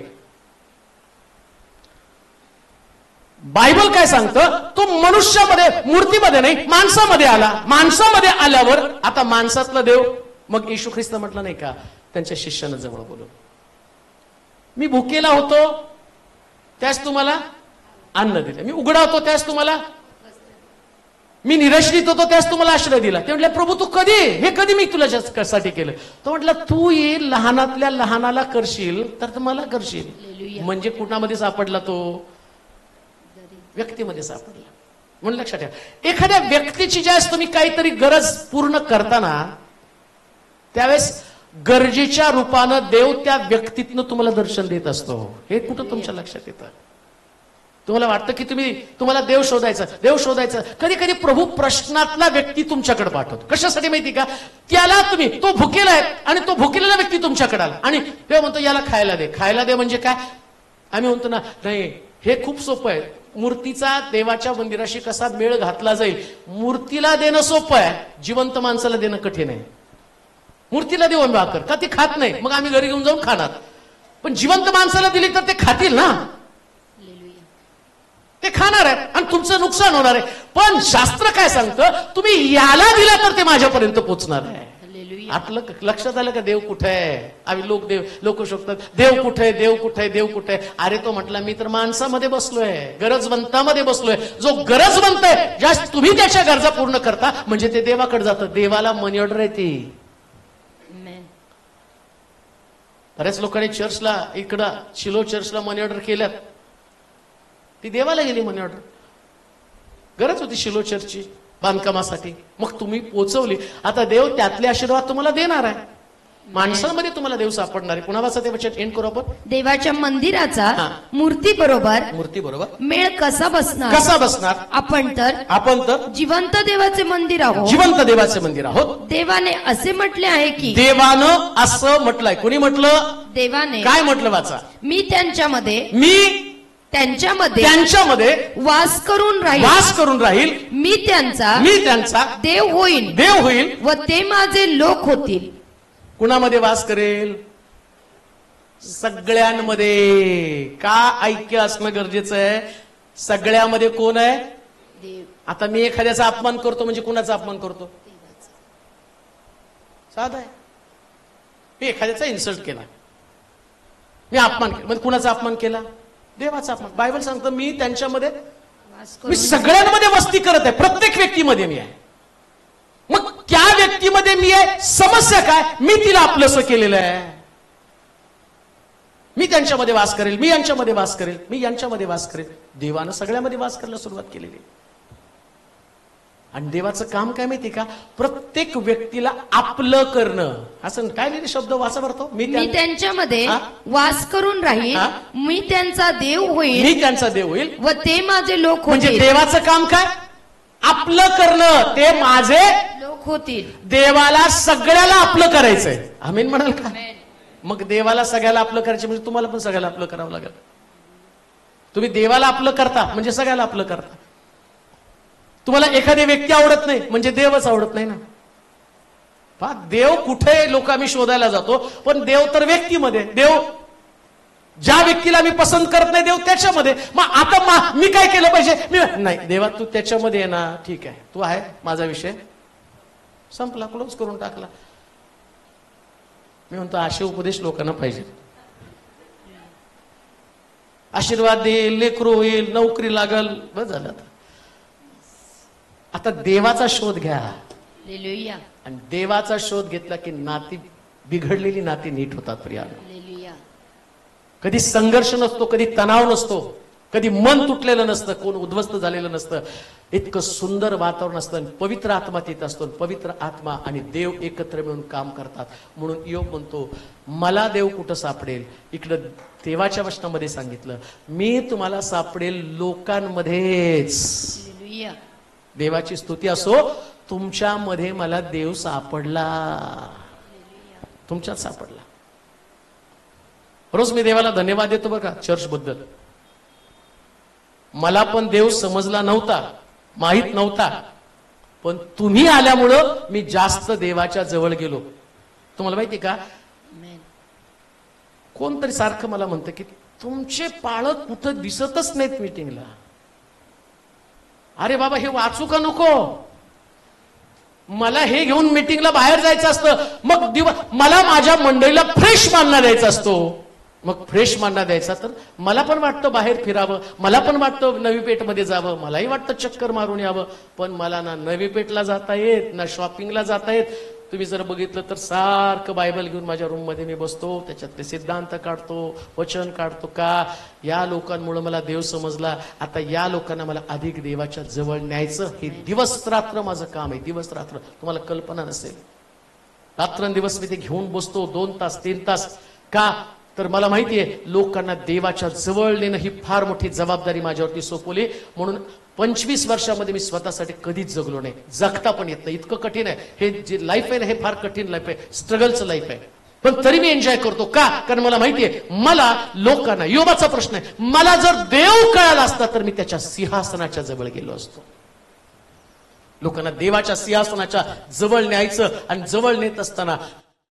बायबल काय सांगतं? तो मनुष्यामध्ये, मूर्तीमध्ये नाही, माणसामध्ये आला. माणसामध्ये आल्यावर आता माणसातला देव, मग येशू ख्रिस्त म्हटलं नाही का त्यांच्या शिष्यानं जवळ बोलून, मी भुकेला होतो त्यास तुम्हाला अन्न दिलं, मी उघडा होतो त्यास तुम्हाला, मी निराश्रित होतो त्यास तुम्हाला आश्रय दिला. ते म्हटले प्रभू तू कधी, हे कधी मी तुझ्यासाठी केलं? तो म्हटलं तू ये लहानातल्या लहानाला करशील तर मला करशील. म्हणजे कुणामध्ये सापडला तो? व्यक्तीमध्ये सापडला. म्हणून लक्षात ठेवा, एखाद्या व्यक्तीची ज्यावेळेस तुम्ही काहीतरी गरज पूर्ण करताना, त्यावेळेस गरजेच्या रूपानं देव त्या व्यक्तीतनं तुम्हाला दर्शन देत असतो. हे कुठं तुमच्या लक्षात येतं? तुम्हाला वाटतं की तुम्हाला देव शोधायचं, कधी कधी प्रभू प्रश्नातला व्यक्ती तुमच्याकडे पाठवतो. कशासाठी माहिती का? त्याला तो भुकेला आहे आणि तो भुकेलेला व्यक्ती तुमच्याकडे आला आणि देव म्हणतो याला खायला दे म्हणजे काय? आम्ही म्हणतो ना, नाही हे खूप सोपं आहे. मूर्तीचा देवाच्या मंदिराशी कसा मेळ घातला जाईल? मूर्तीला देणं सोपं आहे, जिवंत माणसाला देणं कठीण आहे. मूर्तीला देऊ आम्ही भाकर, का ती खात नाही, मग आम्ही घरी घेऊन जाऊन खाणार. पण जिवंत माणसाला दिली तर ते खातील ना, ते खाणार आहे आणि तुमचं नुकसान होणार आहे. पण शास्त्र काय सांगतं? तुम्ही याला दिला तर ते माझ्यापर्यंत पोहोचणार आहे. आपलं लक्षात आलं का देव कुठे आहे? आम्ही लोक शोधतात देव कुठे आहे, देव कुठे आहे, देव कुठे आहे. अरे तो म्हटला मी तर माणसामध्ये बसलोय, गरजवंतामध्ये बसलोय. जो गरजवंत आहे, ज्या तुम्ही त्याच्या गरजा पूर्ण करता म्हणजे ते देवाकडे जातं. देवाला मनी ऑर्डर आहे ती. Amen. बऱ्याच लोकांनी चर्चला इकडं शिलो चर्चला मनी ऑर्डर केल्यात. ती देवाला गेली मनी ऑर्डर. गरज होती शिलो चर्चची बांधकामासाठी, मग तुम्ही पोचवली. आता देव त्यातले आशीर्वाद तुम्हाला देणार आहे. माणसांमध्ये तुम्हाला देव सापडणार आहे. पुन्हा वाचा ते वचन, एंड करू आपण. देवाच्या मंदिराचा हा. मूर्ती बरोबर मूर्ती बरोबर मेळ कसा बसणार? कसा बसणार? आपण तर जिवंत देवाचे मंदिर आहोत. जिवंत देवाचे मंदिर आहोत. देवाने असे म्हटले आहे की, देवानं असं म्हटलंय. कोणी म्हटलं? देवाने काय म्हटलं? वाचा. मी त्यांच्यामध्ये वास करून राहील. मी त्यांचा देव होईल व ते माझे लोक होतील. कुणामध्ये वास करेल? सगळ्यांमध्ये. का ऐक्य असणं गरजेचं आहे? सगळ्यामध्ये कोण आहे? देव. आता मी एखाद्याचा अपमान करतो म्हणजे कुणाचा अपमान करतो? साधा आहे. मी एखाद्याचा इन्सल्ट केला, मी अपमान केला म्हणजे कुणाचा अपमान केला? देवाचा अपमान. बायबल सांगतं मी त्यांच्यामध्ये, मी सगळ्यांमध्ये वस्ती करत आहे. प्रत्येक व्यक्तीमध्ये मी आहे. मग त्या व्यक्तीमध्ये मी आहे. समस्या काय? मी तिला आपलंसं केलेलं आहे. मी त्यांच्यामध्ये वास करेल, मी यांच्यामध्ये वास करेल, मी यांच्यामध्ये वास करेल. देवानं सगळ्यामध्ये वास करायला सुरुवात केलेली. आणि देवाचं काम काय माहिती का? प्रत्येक व्यक्तीला आपलं करणं. असं काय लिहिले शब्द? वाचा भरतो. मी त्यांच्यामध्ये वास करून राहील. मी त्यांचा देव होईल व ते माझे लोक होतील. म्हणजे देवाचं काम काय? आपलं करणं. ते माझे लोक होतील. देवाला सगळ्याला आपलं करायचंय. आमीन म्हणाल का? मग देवाला सगळ्याला आपलं करायचं म्हणजे तुम्हाला पण सगळ्याला आपलं करावं लागेल. तुम्ही देवाला आपलं करता म्हणजे सगळ्याला आपलं करता. तुम्हाला एखादी व्यक्ती आवडत नाही म्हणजे देवच आवडत नाही ना. पहा देव कुठे लोक आम्ही शोधायला जातो, पण देव तर व्यक्तीमध्ये. देव ज्या व्यक्तीला मी पसंत करत नाही, देव त्याच्यामध्ये. मग आता मी काय केलं पाहिजे? मी नाही, देवा तू त्याच्यामध्ये आहे ना, ठीक आहे, तू आहे, माझा विषय संपला, क्लोज करून टाकला. मी म्हणतो असे उपदेश लोकांना पाहिजे. आशीर्वाद देईल, लेकरू होईल, नोकरी लागल, बस झालं. आता देवाचा शोध घ्या. हालेलुया. आणि देवाचा शोध घेतला की नाती, बिघडलेली नाती नीट होतात. प्रिया, हालेलुया. कधी संघर्ष नसतो, कधी तणाव नसतो, कधी मन तुटलेलं नसतं, कोण उद्ध्वस्त झालेलं नसतं. इतकं सुंदर वातावरण असतं. पवित्र आत्मा तिथं असतो. पवित्र आत्मा आणि देव एकत्र मिळून काम करतात. म्हणून योग म्हणतो मला देव कुठं सापडेल? इकडं देवाच्या वचनामध्ये सांगितलं मी तुम्हाला सापडेल लोकांमध्येच. हालेलुया. देवाची स्तुती असो, तुमच्यामध्ये मला देव सापडला. तुमच्यात सापडला. रोज मी देवाला धन्यवाद देतो बघा चर्च बद्दल. मला पण देव समजला नव्हता, माहित नव्हता, पण तुम्ही आल्यामुळं मी जास्त देवाच्या जवळ गेलो. तुम्हाला माहिती का? Amen. कोणतरी सारखं मला म्हणतं की तुमचे पाळक कुठं दिसतच नाहीत मीटिंगला. अरे बाबा, हे वाचू का नको? मला हे घेऊन मीटिंगला बाहेर जायचं असतं. मग मला माझ्या मंडळीला फ्रेश मानना द्यायचा असतो. मग फ्रेश मानना द्यायचा तर मला पण वाटतं बाहेर फिरावं, मला पण वाटतं नवी पेठमध्ये जावं, मलाही वाटतं चक्कर मारून यावं, पण मला ना नवी पेठला जाता येत, ना शॉपिंगला जाता येत. तुम्ही जर बघितलं तर सारखं बायबल घेऊन माझ्या रूम मध्ये मी बसतो, त्याच्यातले सिद्धांत काढतो, वचन काढतो. का? या लोकांमुळे मला देव समजला. आता या लोकांना मला अधिक देवाच्या जवळ न्यायचं. हे दिवस रात्र माझं काम आहे. दिवस रात्र. तुम्हाला कल्पना नसेल, रात्रंदिवस मी ते घेऊन बसतो 2 तास 3 तास. का? तर मला माहिती आहे लोकांना देवाच्या जवळ नेणं ही फार मोठी जबाबदारी माझ्यावरती सोपवली. म्हणून 25 वर्षामध्ये मी स्वतःसाठी कधीच जगलो नाही, जगता पण येत नाही. इतकं कठीण आहे हे जे लाईफ आहे ना, हे फार कठीण लाईफ आहे, स्ट्रगलचं लाईफ आहे. पण तरी मी एन्जॉय करतो. का? कारण मला माहिती आहे मला लोकांना, योबाचा प्रश्न आहे, मला जर देव कळाला असता तर मी त्याच्या सिंहासनाच्या जवळ गेलो असतो. लोकांना देवाच्या सिंहासनाच्या जवळ न्यायचं. आणि जवळ नेत असताना